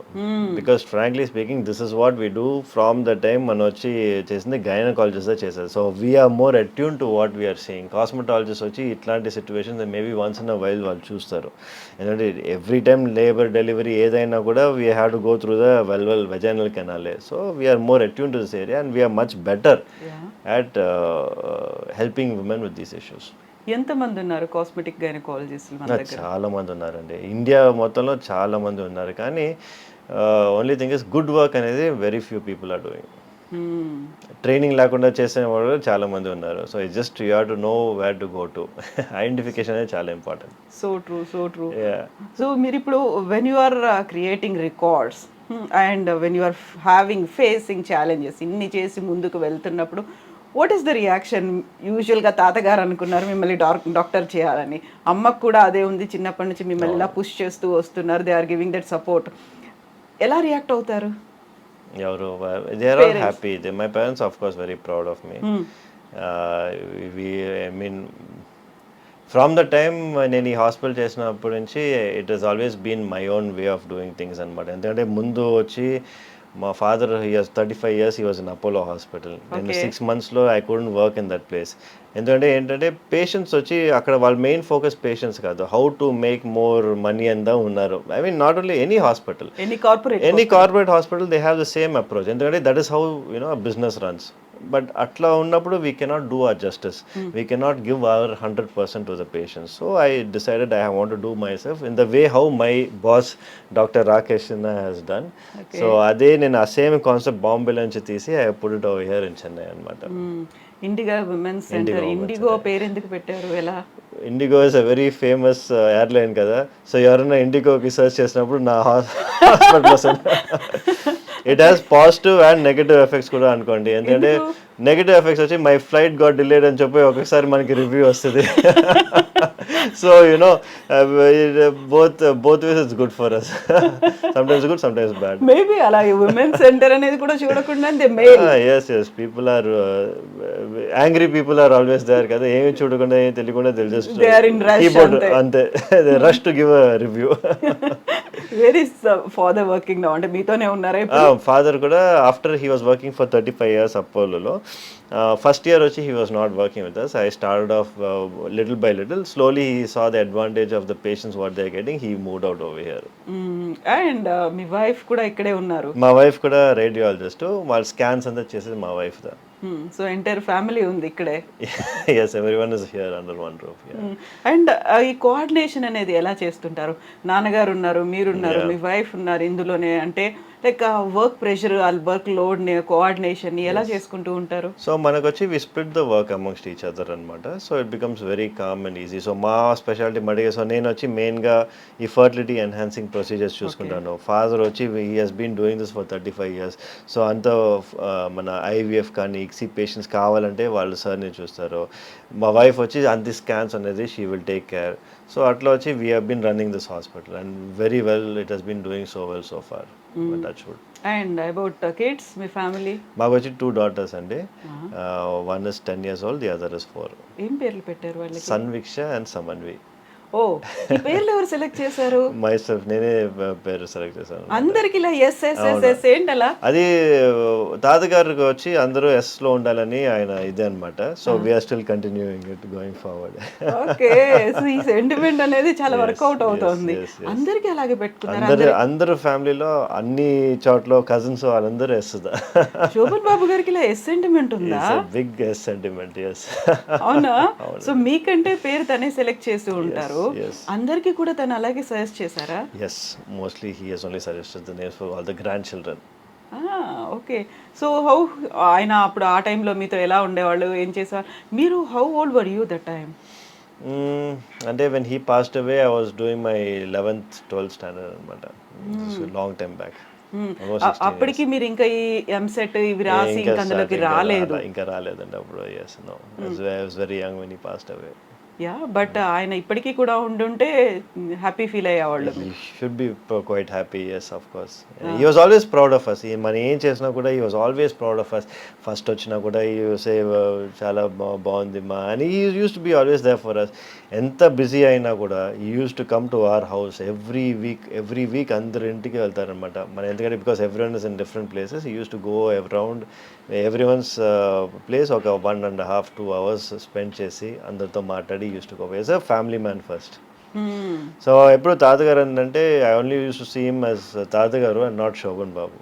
Because frankly speaking this is what we do from the time మనం వచ్చి చేసింది గైనకాలజిస్టే చేసేది. So we're more attune to what we're seeing. Cosmetologist వచ్చి ఇట్లాంటి situations maybe once in a while వాళ్ళు చూస్తారు. ఎందుకంటే ఎవ్రీ టైమ్ లేబర్ డెలివరీ ఏదైనా కూడా we have to go through the vaginal కెనాలే. So we're more attune to this area and we're much better at helping women with these issues. ఎంతమంది ఉన్నారు cosmetic గైనకాలజిస్టులు మన దగ్గర? చాలా మంది ఉన్నారండి, ఇండియా మొత్తంలో చాలా మంది ఉన్నారు. కానీ only thing is good work అనేది very few people are doing. Training లేకుండా చేసే వాళ్ళు చాలా మంది ఉన్నారు. So it just you have to know where to go to. Identification అనేది చాలా ఇంపార్టెంట్. So true. సో మీరు ఇప్పుడు when you are creating records and when you are facing challenges ఇన్ని చేసి ముందుకు వెళ్తున్నప్పుడు వాట్ ఈస్ ద రియాక్షన్? యూజువల్గా తాతగారు అనుకున్నారు మిమ్మల్ని డాక్టర్ చేయాలని, అమ్మకు కూడా అదే ఉంది, చిన్నప్పటి నుంచి మిమ్మల్ని ఇలా పుష్ చేస్తూ వస్తున్నారు, they are giving that support. ఎలా రియాక్ట్ అవుతారు? ఎవరు they are all happy. My parents of course very proud of me. I mean from the time నేను ఈ హాస్పిటల్ చేసినప్పటి నుంచి it has always been my own way of doing things అనమాట. ఎందుకంటే ముందు వచ్చి మా father here's 35 years he was in Apollo hospital. నేను 6 monthsలో I couldn't work in that place. ఎందుకంటే ఏంటంటే పేషెంట్స్ వచ్చి అక్కడ వాళ్ళ మెయిన్ ఫోకస్ పేషెంట్స్ కాదు, how to make more money అందా ఉన్నారు. I mean not only any hospital, any corporate hospital they have the same approach. ఎందుకంటే that is how business runs. But అట్లా ఉన్నప్పుడు we cannot do our justice, we cannot give our 100% to the patients. So I decided I want to do myself in the way how my boss doctor Rakesh Sinha has done. So అదే నేను ఆ same concept బాంబేలో నుంచి తీసి I put it over here in Chennai అనమాట. IndiGo women's centre. IndiGo పేరు ఎందుకు పెట్టారు? ఎలా? IndiGo is a very famous airline కదా. సో ఎవరైనా ఇండిగోకి సర్చ్ చేసినప్పుడు నా hospital it has positive and negative effects కూడా అనుకోండి. ఎందుకంటే నెగటివ్ ఎఫెక్ట్స్ వచ్చి మై ఫ్లైట్ గాట్ డిలేడ్ అని చెప్పి ఒకసారి మనకి రివ్యూ వస్తుంది. So you know both ways it's good for us. Sometimes good, sometimes bad. Maybe అలా ఉమెన్ సెంటర్ అనేది కూడా చూడకుండా yes people are angry people are always there కదా. ఏమి చూడకుండా ఏమి తెలియకుండా they'll just keyboard అంతే they rush to give a review. Where is father working now? అంటే మీతోనే ఉన్నారా ఇప్పుడు? ఫాదర్ కూడా after he was working for 35 years అపోలోలో. ఫస్ట్ ఇయర్ వచ్చి he was not working with us. I started off little by little. Slowly he saw the advantage of the patients what they are getting. He moved out over here. And me wife కూడా ఇక్కడే ఉన్నారు? మా wife కూడా radiologist. వాళ్ళ scans అంతా చేసేది మా wife దా. So entire family ఉంది ఇక్కడే? yes everyone is here under one roof. And ఈ కోఆర్డినేషన్ అనేది ఎలా చేస్తుంటారు? నాన్నగారు ఉన్నారు, మీరున్నారు, మీ వైఫ్ ఉన్నారు ఇందులోనే. అంటే లైక్ వర్క్ ప్రెషర్, ఆ వర్క్ లోడ్ కోఆర్డినేషన్ ఎలా చేసుకుంటూ ఉంటారు? సో మనకు వచ్చి we split the work amongst each other అనమాట. So it becomes very calm and easy. So మా స్పెషాలిటీ మడిగా, సో నేను వచ్చి మెయిన్గా ఈ ఫర్టిలిటీ ఎన్హాన్సింగ్ ప్రొసీజర్స్ చూసుకుంటాను. ఫాదర్ వచ్చి he has been doing this for 35 years. So అంత మన ఐవీఎఫ్ కానీ ఇక్సీ పేషెంట్స్ కావాలంటే వాళ్ళు సార్ని చూస్తారు. మా వైఫ్ వచ్చి అంత స్కాన్స్ అనేది she will take care. So అట్లా వచ్చి we have been running this hospital and very well it has been doing so well so far. And about kids, మీ ఫ్యామిలీ? మాకు వచ్చి 2 daughters అండి. One is 10 years old, the other is 4. ఏం పేర్లు పెట్టారు వాళ్ళకి? సన్విక్ష అండ్ సమన్వి. ఓ, ఈ పేర్లు ఎవరు సెలెక్ట్ చేశారు? మై సెల్ఫ్, నేనే పేరు సెలెక్ట్ చేశాను. అందరికి ఇలా ఎస్ ఎస్ ఎస్ ఎస్ ఏంటలా? అది తాతగారికి వచ్చి అందరూ ఎస్ లో ఉండాలని ఆయన ఇదే అనమాట. So we're still continuing it going forward. Okay, so ఈ సెంటిమెంట్ అనేది చాలా వర్కౌట్ అవుతుంది. అందరికి అలాగే పెట్టుకున్నారు? అందరూ ఫ్యామిలీలో అన్ని చోట్ల కజిన్స్ వాళ్ళందరూ ఎస్. శోభన్ బాబు గారికి ఇలా ఎస్ సెంటిమెంట్ ఉందా? Big S sentiment. ఎస్. అవునా? సో మీకంటే పేరు తనే సెలెక్ట్ చేస్తూ ఉంటారు. అందరికి కూడా తను అలాగే సజెస్ట్ చేశారా? yes mostly he has only suggested the names for all the grandchildren. Okay. So how ఆయన అప్పుడు ఆ టైంలో మీతో ఎలా ఉండేవాళ్ళు, ఏం చేసేవాళ్ళు? మీరు how old were you that time? అంటే when he passed away I was doing my 11th 12th standard అనమాట. Long time back. అప్పటికి మీరు ఇంకా ఈ ఎంసెట్ ఇవి రాసి ఇంకా అందులోకి రాలేదు? ఇంకా రాలేదండి అప్పుడు. yes no I was very young when he passed away. Yeah, but ఆయన ఇప్పటికీ కూడా ఉండుంటే హ్యాపీ ఫీల్ అయ్యేవాళ్ళు. Should be quite happy. yes of course. he was always proud of us. మనం ఏం చేసినా కూడా he was always proud of us. First వచ్చినా కూడా he say చాలా బాగుంది మా అని he used to be always there for us. ఎంత బిజీ అయినా కూడా he used to come to our house every week అందరు ఇంటికి వెళ్తారనమాట. మన ఎందుకంటే because everyone is in different places, he used to go around everyone's place ఒక 1.5-2 hours spend చేసి అందరితో మాట్లాడి used to go. He is a family man first. So ఎప్పుడు తాతగారు అంటే I only used to see him as తాతగారు and not Shobhan Babu.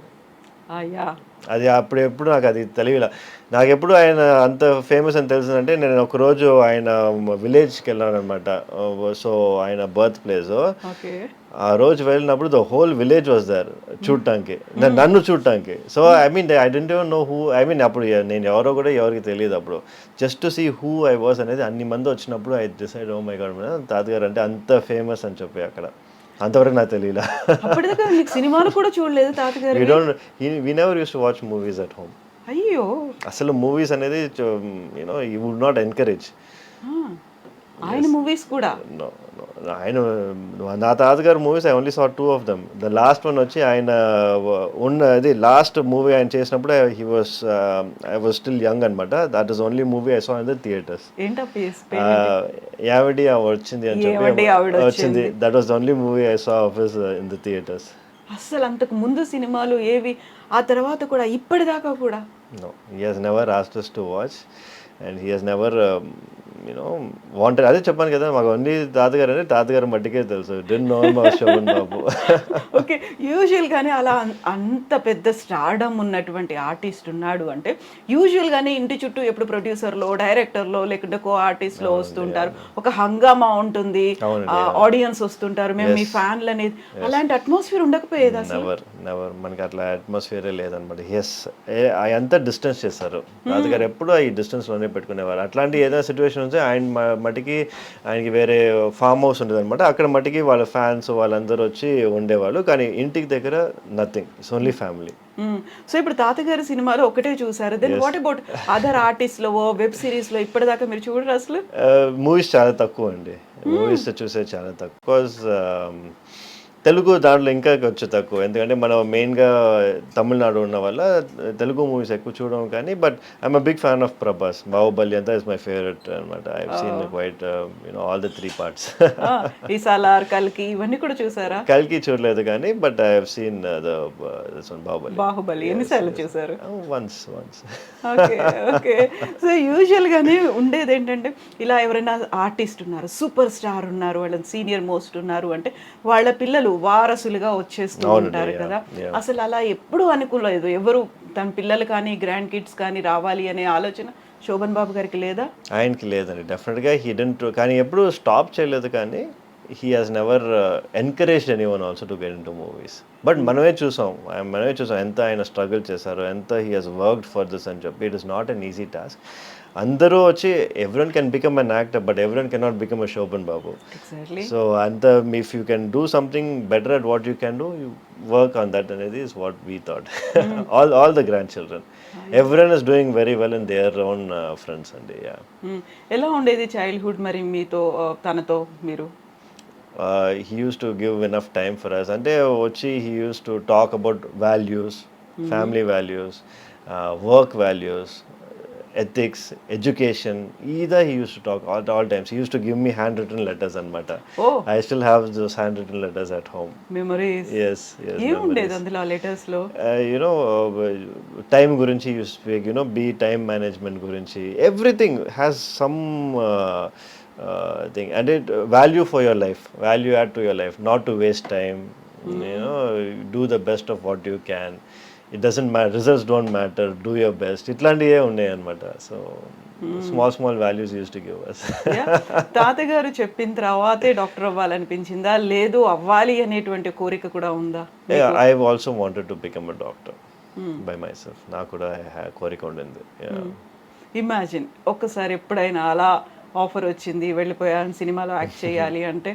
Yeah, అది అప్పుడు ఎప్పుడు నాకు అది తెలియలే. నాకు ఎప్పుడు ఆయన అంత ఫేమస్ అని తెలిసిందంటే నేను ఒకరోజు ఆయన విలేజ్కి వెళ్ళాను అనమాట. సో ఆయన బర్త్ ప్లేస్. ఓకే. ఆ రోజు వెళ్ళినప్పుడు the whole village was there చూడటానికి, నన్ను చూడటానికి. So I mean I don't even know who, I mean అప్పుడు నేను ఎవరో కూడా ఎవరికి తెలియదు అప్పుడు. Just to see who I was అనేది అన్ని మంది వచ్చినప్పుడు I decide oh my God తాతగారు అంటే అంత ఫేమస్ అని చెప్పి అక్కడ. అంతవరకు నాకు తెలియలా. అప్పటిదాకా మీకు సినిమాలు కూడా చూడలేదు తాతగారు? We never use to watch movies at home. అయ్యో. అసలు మూవీస్ అనేది you know you would not encourage. ఆయన మూవీస్ కూడా? ఆయన నా తాతగారు movies I only saw 2 of them. The last one వచ్చి ఆయన ఉన్నది లాస్ట్ మూవీ ఆయన చేసినప్పుడు ఐ వాజ్ స్టిల్ యంగ్ అనమాట. That is only movie I saw in the theatres. యావడి వచ్చింది అని చెప్పి వచ్చింది. That was only movie I saw of his in the theatres. అసలు అంతకు ముందు సినిమాలు ఏవి? ఆ తర్వాత కూడా ఇప్పటిదాకా కూడా? No, he has never asked us to watch and he has never wanted. అదే చెప్పాను కదా, మాకు ఓన్లీ తాతగారు అంటే తాతగారు మట్టికే తెలుసు. డెంట్ నో మా శోభన్ బాబు. ఓకే. యూజువల్గానే అలా అంత పెద్ద స్టార్డమ్ ఉన్నటువంటి ఆర్టిస్ట్ ఉన్నాడు అంటే యూజువల్గానే ఇంటి చుట్టూ ఎప్పుడు ప్రొడ్యూసర్లో, డైరెక్టర్లో, లేకుంటే కో ఆర్టిస్ట్లో వస్తుంటారు. ఒక హంగామా ఉంటుంది, ఆడియన్స్ వస్తుంటారు, మేము మీ ఫ్యాన్లు అనేది. అలాంటి అట్మాస్ఫియర్ ఉండకపోయేది అసలు? నెవర్. మనకి అట్లా అట్మాస్ఫియరే లేదనమాట. ఎస్, అంతా డిస్టెన్స్ చేస్తారు. తాతగారు ఎప్పుడు ఈ డిస్టెన్స్లోనే పెట్టుకునేవారు. అట్లాంటి ఏదైనా సిచ్యువేషన్ ఆయన మట్టికి ఆయనకి వేరే ఫామ్ హౌస్ ఉండేది అనమాట. అక్కడ మట్టికి వాళ్ళ ఫ్యాన్స్ వాళ్ళందరూ వచ్చి ఉండేవాళ్ళు. కానీ ఇంటికి దగ్గర nothing, it's only family. So ఇప్పుడు తాతగారి సినిమాలో ఒకటే చూసారు. దెన్ వాట్ అబౌట్ అదర్ ఆర్టిస్ట్లో, వెబ్ సిరీస్లో ఇప్పటిదాకా మీరు చూడరు అసలు? మూవీస్ చాలా తక్కువ అండి. మూవీస్ చూసే చాలా తక్కువ. బికాజ్ తెలుగు దాంట్లో ఇంకా కొంచెం తక్కువ. ఎందుకంటే మనం మెయిన్గా తమిళనాడు ఉన్న వల్ల తెలుగు మూవీస్ ఎక్కువ చూడడం. కానీ but I'm a big fan of Prabhas. Baahubali అంతా ఇస్ మై ఫేవరెట్ అనమాట. I have seen quite all the 3 parts. ఈ సాలార్, కల్కి ఇవన్నీ కూడా చూసారా? కల్కి చూడలేదు కానీ but I have seen the Baahubali. Baahubali ఎన్నిసార్లు చూసారు? వన్స్. ఓకే. ఓకే. సో యూజువల్గానే ఉండేది ఏంటంటే ఇలా ఎవరైనా ఆర్టిస్ట్ ఉన్నారు, సూపర్ స్టార్ ఉన్నారు, వాళ్ళని సీనియర్ మోస్ట్ ఉన్నారు అంటే వాళ్ళ పిల్లలు వారసులుగా వచ్చేస్తూ ఉంటారు కదా. అసలు అలా ఎప్పుడు అనుకోలేదు ఎవరు తన పిల్లలు కానీ గ్రాండ్ కిడ్స్ కానీ రావాలి అనే ఆలోచన శోభన్ బాబు గారికి లేదా? ఆయనకి లేదండి, డెఫినెట్గా హీ డెంట్. కానీ ఎప్పుడు స్టాప్ చేయలేదు. కానీ he has never encouraged anyone also to get into movies. But మనమే చూసాం ఎంత ఆయన స్ట్రగుల్ చేశారు, ఎంత he has worked for this అని చెప్పి. It is not an easy task. అందరూ వచ్చి everyone can become an actor but everyone can not become a Shobhan Babu. So అంత if you can do something better at what you can do, you work on that అనేది is what we thought. All the grand children, everyone is doing very well in their own friends అండి. ఎలా ఉండేది childhood మరి మీతో, తనతో మీరు? He used to give enough time for us. అంటే వచ్చి he used to talk about values, family values, work values, ethics, education. Either he used to talk all times. He used to give me handwritten letters anamata. Oh, I still have those handwritten letters at home. Memories. Yes. ఏం ఉండేది అందులో letters లో? Time గురించి you speak, be time management గురించి. Everything has some thing, and it value for your life, value add to your life, not to waste time. Do the best of what you can. It doesn't matter, results don't matter, do your best. ఇట్లాంటివే ఉన్నాయి అనమాట. So small values use to give us. తాతగారు చెప్పిన తర్వాతే doctor అవ్వాలనిపించిందా, లేదు అవ్వాలి అనేటువంటి కోరిక కూడా ఉందా? I have also wanted to become a doctor by my self. నాకు కూడా కోరిక ఉండింది. ఇమాజిన్ ఒక్కసారి ఎప్పుడైనా అలా ఆఫర్ వచ్చింది, వెళ్ళిపోయాను సినిమాలో యాక్ట్ చేయాలి అంటే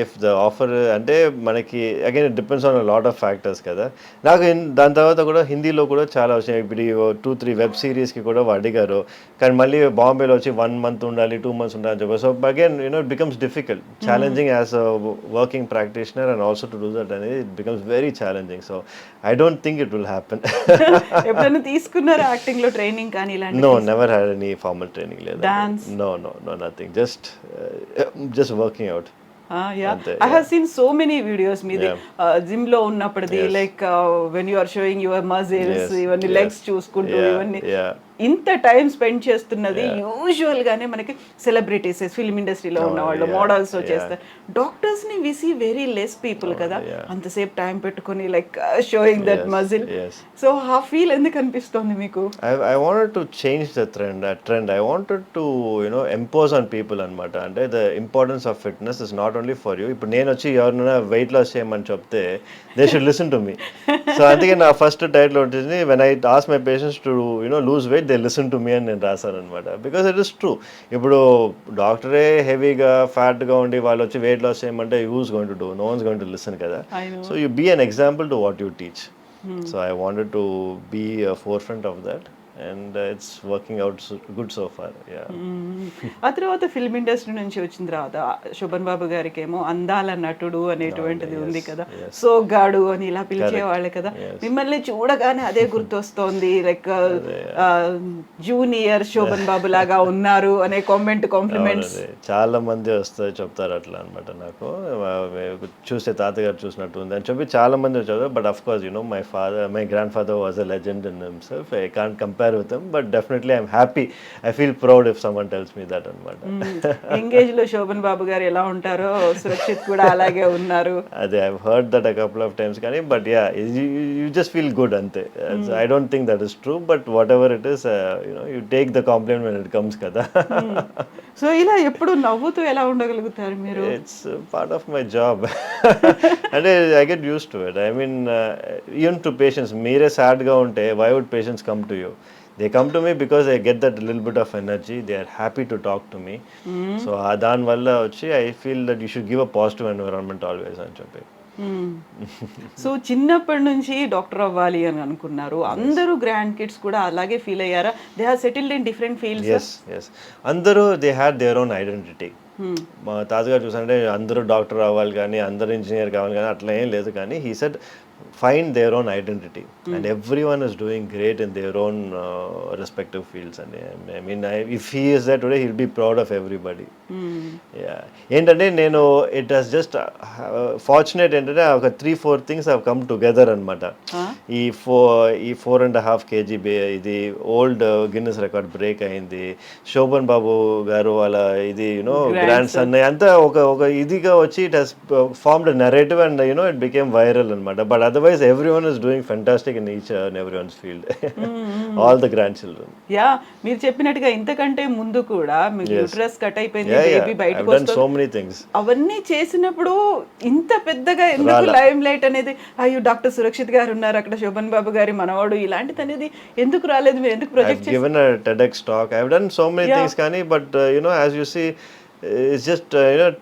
ఇఫ్ ద ఆఫర్ అంటే మనకి again it depends on lot of factors కదా. నాకు దాని తర్వాత కూడా హిందీలో కూడా చాలా వచ్చినాయి. ఇప్పుడు 2-3 వెబ్ సిరీస్కి కూడా అడిగారు. కానీ మళ్ళీ బాంబేలో వచ్చి 1 month ఉండాలి, 2 months ఉండాలి అని చెప్పి. So again it becomes difficult, challenging as a working practitioner and also to do that అనేది it becomes very challenging. So I don't think it will happen. ఎప్పుడైనా తీసుకున్నారా యాక్టింగ్ లో ట్రైనింగ్ కానీ ఇలాంటి? No, never had any formal training. లేదు, no nothing, just working out. I have seen so many videos మీది gym లో ఉన్నప్పటిది, like when you are showing your muscles, ఇవన్నీ లెగ్స్ చూసుకుంటూ ఇవన్నీ ఇంత టైం స్పెండ్ చేస్తున్నది యూజువల్ గానే మనకి సెలబ్రిటీస్ ఫిల్మ్ ఇండస్ట్రీలో ఉన్న వాళ్ళు మోడల్స్ చేస్తారు. డాక్టర్స్ ని we see very less people కదా, అంతసేపు టైం పెట్టుకొని like showing that muscle. So ఆ ఫీల్ ఎందుకు అనిపిస్తుంది మీకు? I wanted to change the trend. I wanted to, impose on people అనమాట. అంటే the importance of fitness is not only for you. ఇప్పుడు నేను వచ్చి ఎవరైనా వెయిట్ లాస్ చేయమని చెప్తే they should listen to me. So అందుకే నా ఫస్ట్ టైటిల్ ఉంటుంది, when I ask my patients to lose weight, they listen to me అని నేను రాశాను అనమాట. Because it is true. ఇప్పుడు డాక్టరే హెవీగా ఫ్యాట్గా ఉండి వాళ్ళు వచ్చి వెయిట్ లాస్ చేయమంటే who's going to do? No one's going to listen కదా. So you be an example to what you teach. So I wanted to be a forefront of that, and it's working out good so far. ఆ తర్వాత film industry నుంచి వచ్చిన తర్వాత శోభన్ బాబు గారికి ఏమో అందాల నటుడు అనేటువంటిది ఉంది కదా, సోగ్గాడు అని ఇలా పిలిచేవాళ్ళే కదా. మిమ్మల్ని చూడగానే అదే గుర్తొస్తోంది, లైక్ జూనియర్ శోభన్ బాబు లాగా ఉన్నారు అనే కాంప్లిమెంట్స్ చాలా మంది వస్తారు చెప్తారు అట్లా అనమాట. నాకు చూస్తే తాతగారు చూసినట్టు ఉంది అని చెప్పి చాలా మంది వచ్చారు. But of course my grandfather was a legend in himself. I can't compare with him, but definitely I'm happy. I feel proud if someone tells me that అనమాట. ఎంగేజ్ లో శోభన్ బాబు గారు ఎలా ఉంటారో సురక్షిత్ కూడా అలాగే ఉన్నారు. అదే I've heard that a couple of times కానీ, but you just feel good అంతే. I don't think that is true, but whatever it is, you take the compliment when it comes కదా. సో ఇలా ఎప్పుడు నవ్వుతూ ఎలా ఉండగలుగుతారు మీరు? It's part of my job. అంటే I get used to it. I mean, even to patients, మీరే సాడ్గా ఉంటే why would patients come to you? They come to me because I get that little bit of energy. They are happy to talk to me. So దాని వల్ల వచ్చి I feel that you should give a positive environment always అని చెప్పి. So చిన్నప్పటి నుంచి doctor అవ్వాలి అని అనుకున్నారు. అందరూ గ్రాండ్ కిడ్స్ కూడా అలాగే ఫీల్ అయ్యారా? They have settled in different fields. Yes. అందరూ they had their own identity. మా తాతగారు చూసారంటే అందరూ డాక్టర్ అవ్వాలి కానీ అందరూ ఇంజనీర్ కావాలి కానీ అట్లా ఏం లేదు. కానీ he said find their own identity, and everyone is doing great in their own respective fields. And I mean, if he is there today, he'll be proud of everybody. ఏంటంటే నేను ఇట్ హస్ జస్ట్ ఫార్చునేట్ ఏంటంటే ఒక 3-4 things have come together అనమాట. ఈ 4.5 kg ఇది old Guinness record break అయింది. శోభన్ బాబు గారు వాళ్ళ ఇది గ్రాండ్ సన్ అంతా ఒక ఇదిగా వచ్చి it has formed narrative and it became viral అనమాట. But otherwise everyone is doing fantastic in each and everyone's field. All the grandchildren. మీరు చెప్పినట్టుగా ఇంతకంటే ముందు కూడా మీకు యూట్రస్ కట్ అయిపోయింది, బేబీ బయటకు వస్తుంది, so many things. అవన్నీ చేసినప్పుడు ఇంత పెద్దగా ఎందుకు లైమ్ లైట్ అనేది, అయ్యో డాక్టర్ సురక్షిత్ గారు ఉన్నారు అక్కడ, శోభన్ బాబు గారి మనవాడు, ఇలాంటిది అనేది ఎందుకు రాలేదు? మీరు ఎందుకు ప్రొజెక్ట్ చేశారు? I've given a TEDx talk. I've done so many things కానీ, but as you see, it's just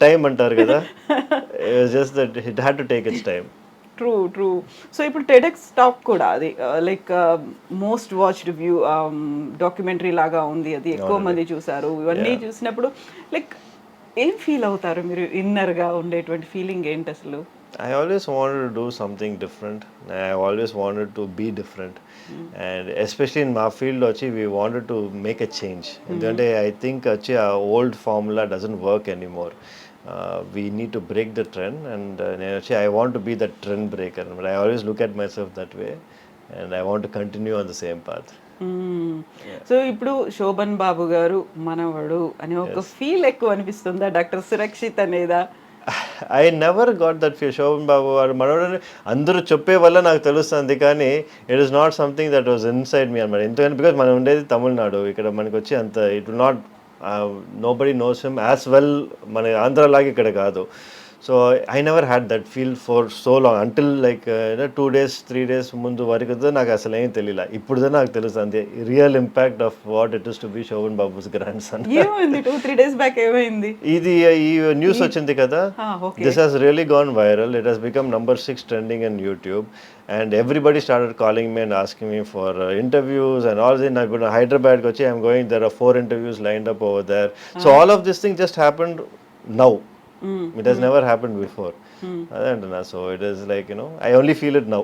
time అంటారు కదా. It's just that it had to take its time. True. So ఇప్పుడు టెడెక్స్ టాక్ కూడా అది like most watched view documentary లాగా ఉంది, అది ఎక్కువ మంది చూసారు. ఇవన్నీ చూసినప్పుడు లైక్ ఏం ఫీల్ అవుతారు మీరు? ఇన్నర్గా ఉండేటువంటి ఫీలింగ్ ఏంటి అసలు? I always wanted to do something different. I always wanted to be different. And especially in my field, we wanted to make a change. Endukante I think our old formula doesn't work anymore. We need to break the trend, and I want to be the trend breaker. But I always look at myself that way, and I want to continue on the same path. So ఇప్పుడు శోభన్ బాబు గారు మనవడు అనే ఒక feel ఎక్కువ అనిపిస్తుందా doctor Surakshit అనేదా? I never got that feel. Shobhan Babu garu మనవడు అందరూ చెప్పే వల్ల నాకు తెలుస్తుంది, కానీ it is not something that was inside me అనమాట. ఎందుకంటే బికాజ్ మనం ఉండేది తమిళనాడు, ఇక్కడ మనకి వచ్చి అంత it will not nobody knows him as well మన ఆంధ్రలాగా ఇక్కడ కాదు. So I never had that feel for so long until like 2 days 3 days ముందు వరకు నాకు అసలు ఏం తెలియలే. ఇప్పుడు నాకు తెలుస్తుంది real impact of what it is to be Shobhan Babu's grandson. ఏమైంది 2-3 days బ్యాక్ ఏమైంది? ఇది ఈ న్యూస్ వచ్చింది కదా, this has really gone viral. It has become number 6 trending in YouTube, and everybody started calling me and asking me for interviews and all this. Now Hyderabad kochi I'm going, there are 4 interviews lined up over there. So all of this thing just happened now. It has never happened before. అదే అంటున్నా. So it is like I only feel it now.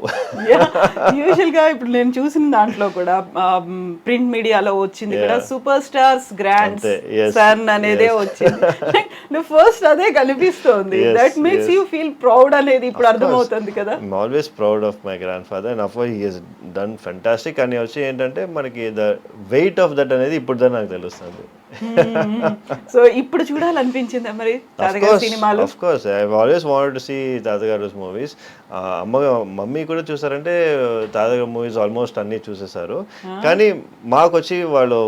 Usual గా ఇప్పుడు నేను చూసిన దాంట్లో కూడా print మీడియాలో వచ్చింది కూడా సూపర్ స్టార్స్ గ్రాండ్ అంతే, yes, సన్ అనేదే వచ్చింది. ఫస్ట్ అదే కనిపిస్తోంది. That makes you feel proud అనేది ఇప్పుడు అర్థమవుతుంది కదా. I'm always proud of my grandfather and of he Hess done fantastic. అని వచ్చి ఏంటంటే మనకి ద వెయిట్ ఆఫ్ దట్ అనేది ఇప్పుడు నాకు తెలుస్తుంది. సో ఇప్పుడు చూడాలనిపించిందా మరి తాతగారి సినిమాలు? Of course I always wanted to see తాతగారు మూవీస్. మమ్మీ కూడా చూసారంటే తాతగారు మూవీస్ ఆల్మోస్ట్ అన్ని చూసేసారు. కానీ మాకు వచ్చి వాళ్ళు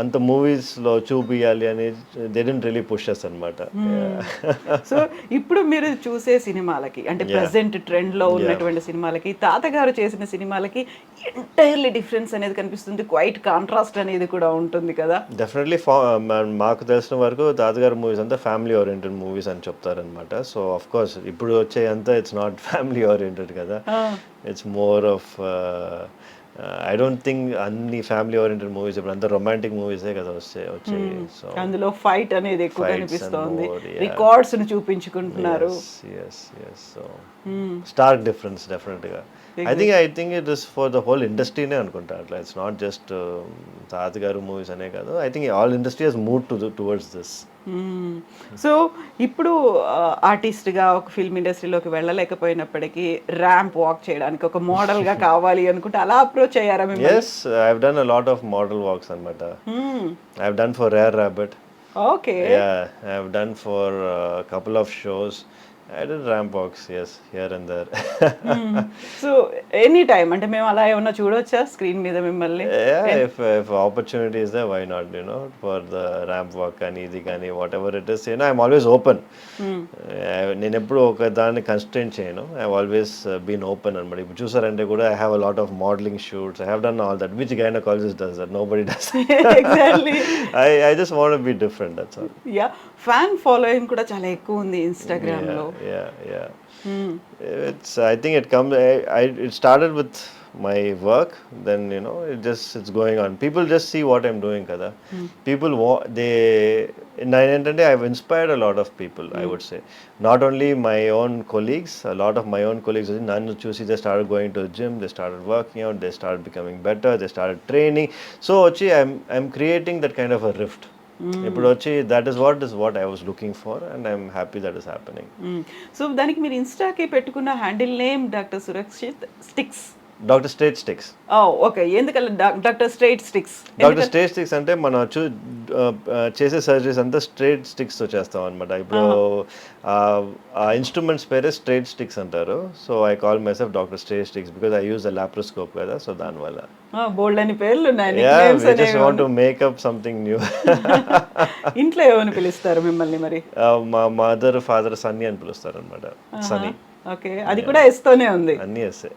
అంత మూవీస్ లో చూపియాలి అని they didn't really push us అన్నమాట. సో ఇప్పుడు మీరు చూసే సినిమాలకి అంటే ప్రెసెంట్ ట్రెండ్ లో ఉన్నటువంటి సినిమాలకి తాతగారు చేసిన సినిమాలకి ఎంటైర్లీ డిఫరెన్స్ అనేది కనిపిస్తుంది. క్వైట్ కాంట్రాస్ట్ అనేది కూడా ఉంటుంది కదా. డెఫినెట్లీ మాకు తెలిసిన వరకు తాతగారు మూవీస్ అంతా ఫ్యామిలీ ఓరియంటెడ్ మూవీస్ అని చెప్తారనమాట. సో ఆఫ్ కోర్స్ ఇప్పుడు వచ్చే అంతా ఇట్స్ నాట్ ఫ్యామిలీ ఓరియంటెడ్ కదా. It's more of I don't think అన్ని ఫ్యామిలీ ఓరియంటెడ్ మూవీస్ ఇప్పుడు అంతా రొమాంటిక్ మూవీసే కదా వచ్చాయి. సో అందులో ఫైట్ అనేది ఎక్కువ కనిపిస్తోంది. రికార్డ్స్ ని చూపించుకుంటున్నారు. సో స్టార్క్ డిఫరెన్స్ డెఫినెట్ గా. I think it is for the whole ఇండస్ట్రీనే అనుకుంటా. అట్లా ఇట్స్ నాట్ జస్ట్ తాతగారు మూవీస్ అనే కాదు. I think all industry has move towards this. So ఇప్పుడు ఆర్టిస్ట్గా ఒక ఫిల్మ్ ఇండస్ట్రీలోకి వెళ్ళలేకపోయినప్పటికీ ర్యాంప్ వాక్ చేయడానికి ఒక మోడల్గా కావాలి అనుకుంటే అలా అప్రోచ్ అయ్యారా మేము? Yes, I have done a lot of model walks అన్నమాట. I have done for Rare Rabbit. Okay. Yeah, I have done for a couple of shows. I did ramp walks, yes, here and there. So any time అంటే మేము అలా ఏమన్నా చూడొచ్చా screen మీద మిమ్మల్ని? Yeah, if opportunity is there, why not, for the ramp walk కానీ ఇది కానీ whatever it is, I'm always open. నేను ఎప్పుడు ఒక దాన్ని కన్స్ట్రెయిన్ చేయను. I have always been open అన్నమాట. ఇప్పుడు చూసారంటే కూడా I have a lot of modelling shoots. I have done all that which gynaecologist does that, nobody does. Exactly. I just want to be different, that's all. Yeah, fan following కూడా చాలా ఎక్కువ ఉంది Instagram లో. Yeah. It's, I think it comes, it started with my work, then it's going on. People just see what I'm doing kada. People I've inspired a lot of people, I would say. Not only my own colleagues, a lot of my own colleagues nannu chusi they started going to the gym, they started working out, they started becoming better, they started training. So I'm creating that kind of a rift. ఇప్పుడు వచ్చి that is what I was looking for and I'm happy that is happening. So దానికి మీరు ఇన్స్టాకి పెట్టుకున్న handle name doctor Surakshit sticks. Doctor straight sticks. Okay, ఎందుకలా doctor straight sticks? Doctor straight sticks అంటే మనం చేసే సర్జరీస్ అంతా స్ట్రైట్ స్టిక్స్ తో చేస్తాం అనమాట. ఇప్పుడు ఆ ఇన్స్ట్రుమెంట్స్ పేరే స్ట్రైట్ స్టిక్స్ అంటారు. So I call my self doctor straight sticks because I use a laparoscope కదా. సో దానివల్ల బోల్డ్ అని పేర్లు ఉన్నాయి. we just want to make up something new. ఇంట్లో ఏమని పిలుస్తారు మిమ్మల్ని మరి? మా మదర్ ఫాదర్ సన్నీ అని పిలుస్తారు అనమాట. సన్నీ. ఓకే, అది కూడా ఎస్తోనే ఉంది. అన్నీ ఎస్సే.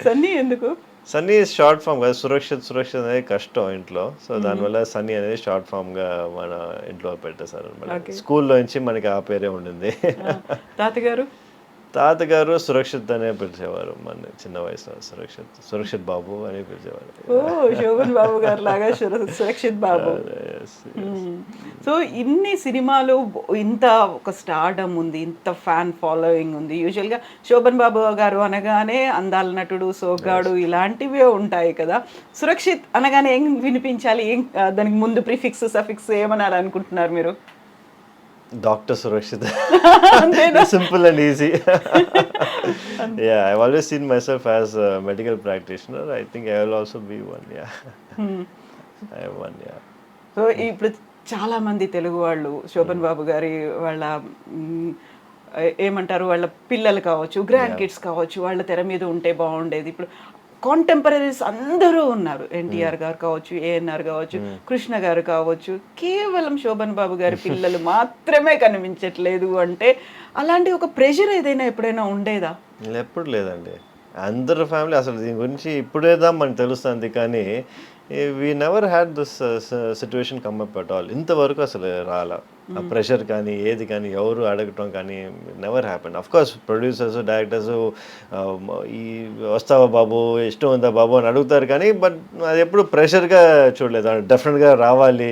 సన్నీ ఎందుకు? సన్నీ షార్ట్ ఫామ్ కదా. సురక్షిత్ అనేది కష్టం ఇంట్లో. సో దానివల్ల సన్నీ అనేది షార్ట్ ఫామ్ గా మన ఇంట్లో పెట్టేశారు అనమాట. స్కూల్లో నుంచి మనకి ఆ పేరే ఉండింది. తాతగారు సురక్షిత్ అనే పిలిచేవారు మన చిన్న వయసులో. సురక్షిత్ బాబు అని పిలిచేవారు. శోభన్ బాబు గారు లాగా సురక్షిత్ బాబు. సో ఇన్ని సినిమాలు, ఇంత ఒక స్టార్డమ్ ఉంది, ఇంత ఫ్యాన్ ఫాలోయింగ్ ఉంది. యూజువల్గా శోభన్ బాబు గారు అనగానే అందాల నటుడు, సోగ్గాడు ఇలాంటివే ఉంటాయి కదా. సురక్షిత్ అనగానే ఏం వినిపించాలి? దానికి ముందు ప్రిఫిక్స్ సఫిక్స్ ఏమనాలి అనుకుంటున్నారు మీరు? Doctor Surakshit. Simple and easy. Yeah, I've always seen myself as a medical practitioner. I think I will also be one. Yeah. I am one. Yeah. So ఇప్పుడు చాలా మంది తెలుగు వాళ్ళు శోభన్ బాబు గారి వాళ్ళ ఏమంటారు, వాళ్ళ పిల్లలు కావచ్చు, గ్రాండ్ కిడ్స్ కావచ్చు, వాళ్ళ తెర మీద ఉంటే బాగుండేది. ఇప్పుడు కాంటెంపరీస్ అందరూ ఉన్నారు. ఎన్టీఆర్ గారు కావచ్చు, ఏఎన్ఆర్ కావచ్చు, కృష్ణ గారు కావచ్చు. కేవలం శోభన్ బాబు గారి పిల్లలు మాత్రమే కనిపించట్లేదు అంటే అలాంటి ఒక ప్రెషర్ ఏదైనా ఎప్పుడైనా ఉండేదా? ఎప్పుడు లేదండి. అందరు ఫ్యామిలీ అసలు దీని గురించి ఇప్పుడేదా మనకు తెలుస్తుంది. కానీ we never had this situation come up at all. ఇంతవరకు అసలు రాలా. ఆ ప్రెషర్ కానీ ఏది కానీ ఎవరు అడగటం కానీ never happen. Of course producers directors ఈ వస్తావా బాబు, ఇష్టం ఉందా బాబు అని అడుగుతారు, కానీ బట్ అది ఎప్పుడు ప్రెషర్గా చూడలేదు. డెఫినెట్గా రావాలి,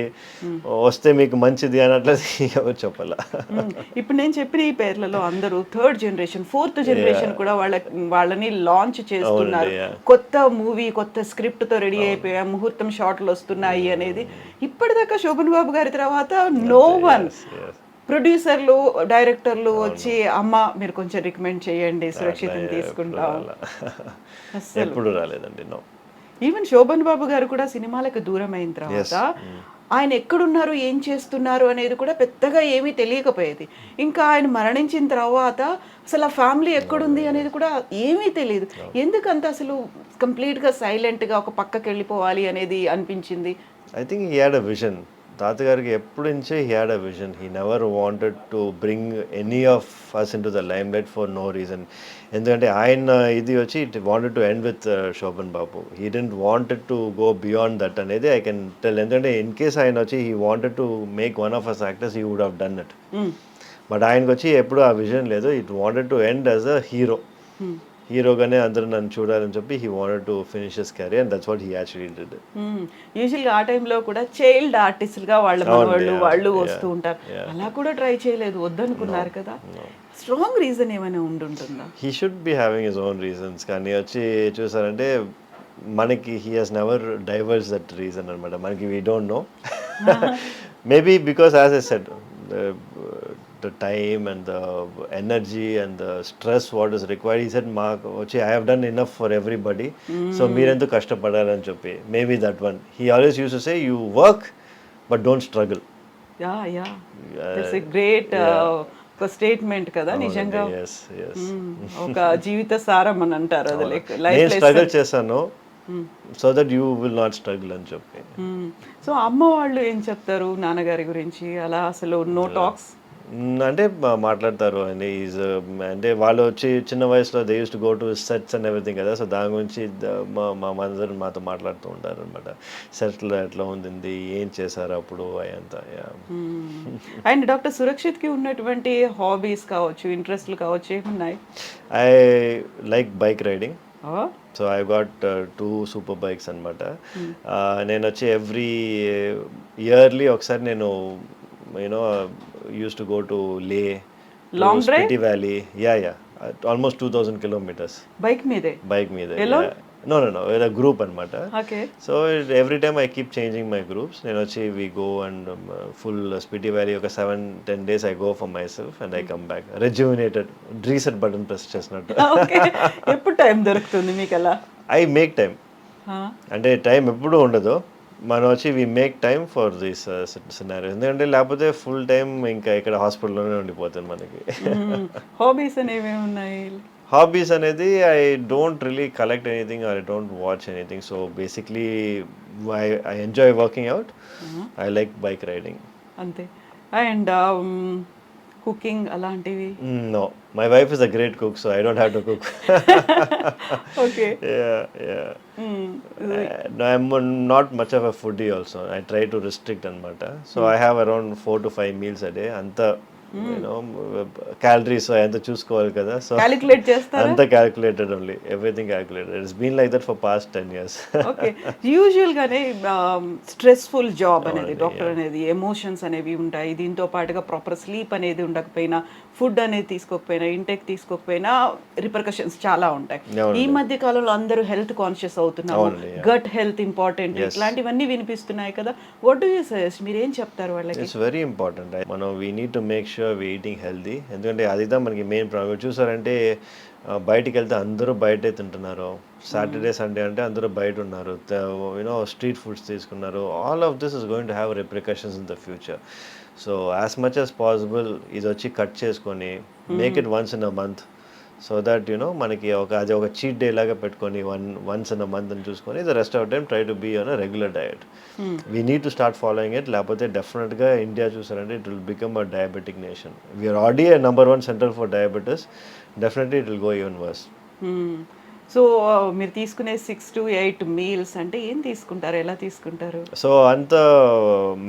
వస్తే మీకు మంచిది అని అట్లా ఎవరు చెప్పాల. ఇప్పుడు నేను చెప్పిన ఈ పేర్లలో అందరూ థర్డ్ జనరేషన్, ఫోర్త్ జనరేషన్ కూడా వాళ్ళని లాంచ్ చేస్తున్నారు. కొత్త మూవీ, కొత్త స్క్రిప్ట్ తో రెడీ అయిపోయా, ముహూర్తం షాట్లు వస్తున్నాయి అనేది. ఇప్పటిదాకా శోభన్ బాబు గారి తర్వాత నో వన్, ప్రొడ్యూసర్లు డైరెక్టర్లు వచ్చి అమ్మ మీరు కొంచెం రికమెండ్ చేయండి, సురక్షితం తీసుకుంటాం, ఎప్పుడు రాలేదండి. నో. ఈవెన్ శోభన్ బాబు గారు కూడా సినిమాలకు దూరం అయిన తర్వాత ఆయన ఎక్కడున్నారు, ఏం చేస్తున్నారు అనేది కూడా పెద్దగా ఏమీ తెలియకపోయేది. ఇంకా ఆయన మరణించిన తర్వాత అసలు ఆ ఫ్యామిలీ ఎక్కడుంది అనేది కూడా ఏమీ తెలియదు. ఎందుకంత అసలు కంప్లీట్గా సైలెంట్గా ఒక పక్కకి వెళ్ళిపోవాలి అనేది అనిపించింది? I think he had a vision. తాతగారికి ఎప్పటి నుంచే he had a vision. He never wanted to bring any of us into the limelight for no reason. ఎందుకంటే ఆయన ఇది వచ్చి it wanted to end with Shobhan Babu. He didn't wanted to go beyond that అనేది I can tell. ఎందుకంటే in case ఆయన వచ్చి he wanted to make one of us actors, he would have done it. But ఆయనకు వచ్చి ఎప్పుడు ఆ vision లేదు. It wanted to end as a hero. హీరోగానే అందరూ నన్ను చూడాలని చెప్పి he wanted to finish his career, and that's what he actually did. యూజువల్గా ఆ టైంలో కూడా చైల్డ్ ఆర్టిస్ట్గా వాళ్ళు వస్తూ ఉంటారు. అలా కూడా ట్రై చేయలేదు, వద్దనుకున్నారు కదా. స్ట్రాంగ్ రీజన్ ఏమైనా ఉంటుందా? He should be having his own reasons. కానీ వచ్చి చూసారంటే మనకి he has never divorce that reason అనమాట. మనకి we don't know. Maybe because as I said, the time and the energy and the stress what is required, he said I have done enough for everybody, so meerendu kashtapadalani cheppi, maybe that one. He always used to say you work but don't struggle. Yeah that's a great ఒక statement కదా నిజంగా. ఒక జీవిత సారం అని అంటారు అది. నేను struggle చేశాను so that you will not struggle అని చెప్పి. సో అమ్మ వాళ్ళు ఏం చెప్తారు నాన్నగారి గురించి? అలా అసలు నో టాక్స్ అంటే మాట్లాడతారు అండి. ఈజ్ అంటే వాళ్ళు వచ్చి చిన్న వయసులో they use to go to sets and everything కదా. సో దాని గురించి మా మదర్ మాతో మాట్లాడుతూ ఉంటారు అనమాట. సెట్లో ఎట్లా ఉంది, ఏం చేశారు అప్పుడు అయంతా. అండ్ డాక్టర్ సురక్షిత్కి ఉన్నటువంటి హాబీస్ కావచ్చు, ఇంట్రెస్ట్లు కావచ్చు, ఏమున్నాయి? I like bike riding. So I got 2 super bikes అనమాట. నేను వచ్చి ఎవ్రీ ఇయర్లీ ఒకసారి నేను used to go to Leh, long drive, Spiti Valley. Yeah, almost 2000 kilometers. Bike meede? Alone? No, with a group anamata. Okay. So every time I keep changing my groups. We go and full Spiti Valley oka 7-10 days I go for myself and I come back rejuvenated, reset button press chesnattu. Okay. Eppudu time doruktundi meeku ala? I make time. అంటే time ఎప్పుడు ఉండదు. మనం వచ్చి we make time for this scenario. ఎందుకంటే లేకపోతే full time ఇంకా ఇక్కడ హాస్పిటల్లోనే ఉండిపోతుంది మనకి. హాబీస్ అనేవి ఉన్నాయి? హాబీస్ అనేది I don't really collect anything, I don't watch anything. So basically I enjoy working out, I like bike riding అంతే. అండ్ కుకింగ్ అలాంటివి? No, my wife is a great cook, so I don't have to cook. Okay. Yeah. No, I'm not much of a foodie also. I try to restrict anamata. So I have around 4 to 5 meals a day. Anta calories అంతా చూసుకోవాలి కదా. So calculate చేస్తారా? అంతా calculated only, everything calculated. It's been like that for past 10 years. Okay. Usual గానే stressful job అనేది, doctor అనేది, emotions అనేవి ఉంటాయి. దీంతో పాటుగా ప్రాపర్ స్లీప్ అనేది ఉండకపోయినా, ఫుడ్ అనేది తీసుకోకపోయినా, ఇంటెక్ తీసుకోకపోయినా రిపర్కషన్స్ చాలా ఉంటాయి. ఈ మధ్య కాలంలో అందరూ హెల్త్ కాన్షియస్ అవుతున్నారు, గట్ హెల్త్ ఇంపార్టెంట్, ఇట్లాంటివన్నీ వినిపిస్తున్నాయి కదా. What do you suggest? మీరు ఏం చెప్తారు వాళ్ళకి? It's very important. మనం we need to make sure we eating healthy. ఎందుకంటే అది మనకి మెయిన్ ప్రాబ్లం. చూసారంటే బయటికి వెళ్తే అందరూ బయటే తింటున్నారు. సాటర్డే సండే అంటే అందరూ బయట ఉన్నారు, స్ట్రీట్ ఫుడ్స్ తీసుకున్నారు. All of this is going to have repercussions in the future. So as much as possible ఇది వచ్చి కట్ చేసుకొని make it once in a month. So that మనకి అది ఒక చీట్ డే లాగా పెట్టుకొని వన్స్ ఇన్ అ మంత్ అని చూసుకొని the rest of time try to be on a regular diet. We need to start following it. లేకపోతే డెఫినెట్గా India చూసారంటే it will become a diabetic nation. We are already a number 1 centre for diabetes. Definitely it will go even worse. So మీరు తీసుకునే 6 to 8 meals అంటే ఏం తీసుకుంటారు, ఎలా తీసుకుంటారు? సో అంత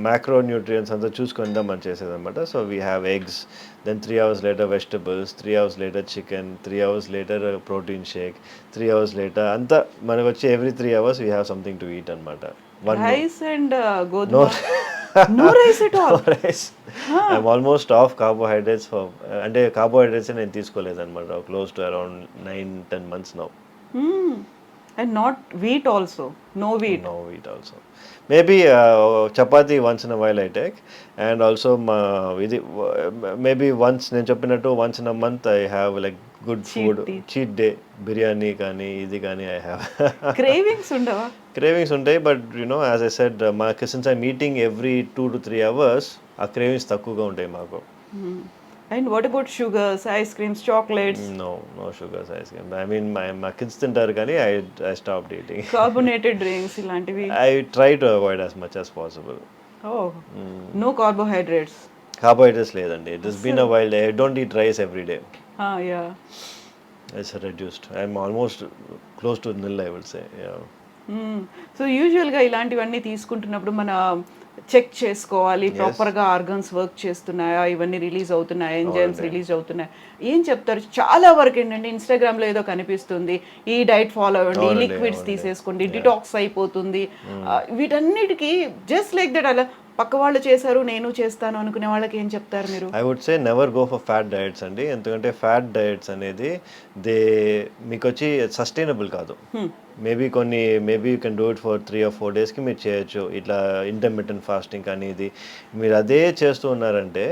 మ్యాక్రో న్యూట్రియన్స్ అంతా చూసుకుందా మనం చేసేదన్నమాట. So we have eggs, then 3 hours later vegetables, 3 hours later chicken, 3 hours later protein shake, 3 hours later అంతా మనకు వచ్చి every 3 hours we have something to eat అన్నమాట. రైస్ అండ్ గోధుమ? No rice at all? Rice. I'm almost off carbohydrates. అంటే carbohydrates నేను తీసుకోలేదన్నమాట close to around 9-10 months now. And not wheat also? No wheat? No wheat also. Maybe chapati once in a while I take, and also ఇది maybe once నేను చెప్పినట్టు once in a month I have like good food, cheat day, biryani కానీ ఇది కానీ I have. Cravings ఉండవా? Cravings ఉంటాయి, but as I said, మాకు since I'm eating every 2 to 3 hours ఆ క్రేవింగ్స్ తక్కువగా ఉంటాయి మాకు. And what about sugars, ice creams, chocolates? No sugars, ice cream. I mean మా kids తింటారు కానీ I stopped eating. Carbonated drinks ఇలాంటివి? I try to avoid as much as possible. Oh, no carbohydrates? Carbohydrates లేదండి. It has been a while. I don't eat rice every day. Yeah. It's reduced. I'm almost close to nil, I would say. Yeah. So యూజువల్గా ఇలాంటివన్నీ తీసుకుంటున్నప్పుడు మన check చేసుకోవాలి ప్రాపర్గా organs work చేస్తున్నాయా, ఇవన్నీ release అవుతున్నాయా, enzymes release అవుతున్నాయా, ఏం చెప్తారు? చాలా వరకు ఏంటంటే ఇన్స్టాగ్రామ్లో ఏదో కనిపిస్తుంది, ఈ డైట్ ఫాలో అవ్వండి, ఈ లిక్విడ్స్ తీసేసుకోండి, డిటాక్స్ అయిపోతుంది. వీటన్నిటికీ జస్ట్ లైక్ దట్ అలా పక్క వాళ్ళు చేశారు నేను చేస్తాను అనుకునే వాళ్ళకి ఏం చెప్తారు మీరు? I would say never go for fat diets అండి. ఎందుకంటే ఫ్యాట్ డయట్స్ అనేది మీకు వచ్చి సస్టైనబుల్ కాదు. Maybe you can do it for 3 or 4 daysకి మీరు చేయొచ్చు. ఇట్లా ఇంటర్మిటెంట్ ఫాస్టింగ్ కానీ ఇది మీరు అదే చేస్తూ ఉన్నారంటే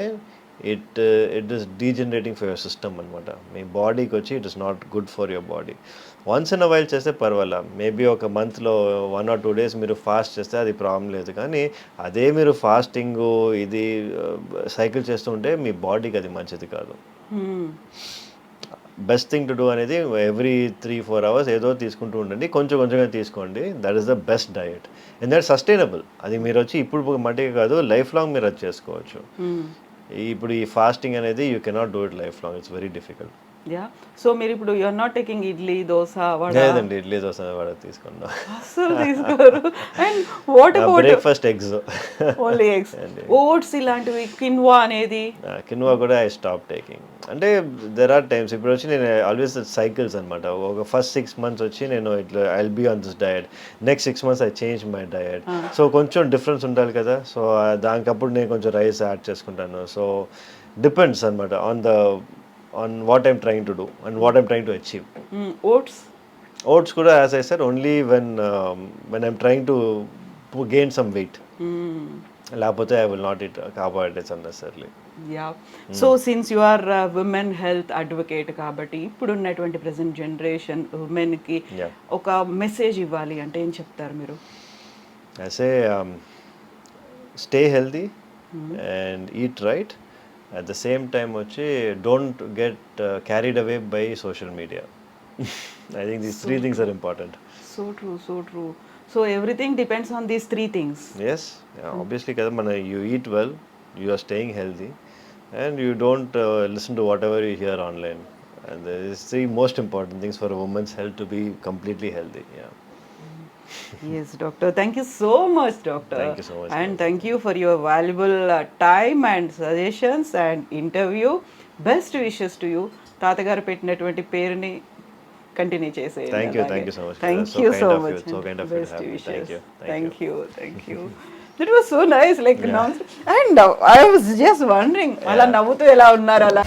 it is degenerating for your system అనమాట. మీ బాడీకి వచ్చి it is not good for your body. Once in a while చేస్తే పర్వాలా, మేబీ ఒక మంత్లో 1 or 2 days మీరు ఫాస్ట్ చేస్తే అది ప్రాబ్లం లేదు. కానీ అదే మీరు ఫాస్టింగ్ ఇది సైకిల్ చేస్తూ ఉంటే మీ బాడీకి అది మంచిది కాదు. బెస్ట్ థింగ్ టు డూ అనేది ఎవ్రీ 3-4 hours ఏదో తీసుకుంటూ ఉండండి, కొంచెం కొంచెంగా తీసుకోండి. That is the best diet and that sustainable. అది మీరు వచ్చి ఇప్పుడు మట్టిగా కాదు, లైఫ్ లాంగ్ మీరు అది చేసుకోవచ్చు. ఇప్పుడు ఈ ఫాస్టింగ్ అనేది you cannot do it life long, it's very difficult. Yeah. So మీరు ఇప్పుడు you are not taking idli, dosa, vada? లేదండి, ఇడ్లీ దోస వడ తీసుకున్నా. అసలు తీసుకోరు. And what about breakfast eggs? Only eggs. Oats ఇలాంటివి, కిన్వా అనేది? కిన్వా కూడా ఐ స్టాప్ టేకింగ్. అంటే దెర్ ఆర్ టైమ్స్ ఇప్పుడు వచ్చి నేను ఆల్వేస్ సైకిల్స్ అనమాట. ఒక ఫస్ట్ 6 months వచ్చి నేను ఇట్లా I will be on this diet, next 6 months I change my diet. So కొంచెం డిఫరెన్స్ ఉండాలి కదా. సో దానికప్పుడు నేను కొంచెం రైస్ యాడ్ చేసుకుంటాను. సో డిపెండ్స్ అనమాట on what I'm trying to do and what I'm trying to achieve. Oats kuda, as I said, only when I'm trying to gain some weight. Lapothe I will not eat carbohydrates unnecessarily. Yeah. So since you are a women health advocate kabatti ippudu unnatuvanti present generation women ki oka message ivvali ante em cheptaru meeru? I say stay healthy and eat right. At the same time వచ్చి don't get carried away by social media. I think these 3 things are important. So true. So everything depends on these 3 things. Yes, obviously kada mana you eat well, you are staying healthy, and you don't listen to whatever you hear online. And there is 3 most important things for a woman's health to be completely healthy. Yeah. Yes, doctor. Thank you so much, doctor. Thank you so much. And thank you for your valuable time and suggestions and interview. Best wishes to you. తాతగారు పెట్టినటువంటి పేరుని continue చేసేయండి. Thank you so much. Thank you so much. So kind of you. Best wishes. Thank you. Thank you. That was so nice, like, and I was just wondering, అలా నవ్వుతూ ఎలా ఉన్నారు అలా.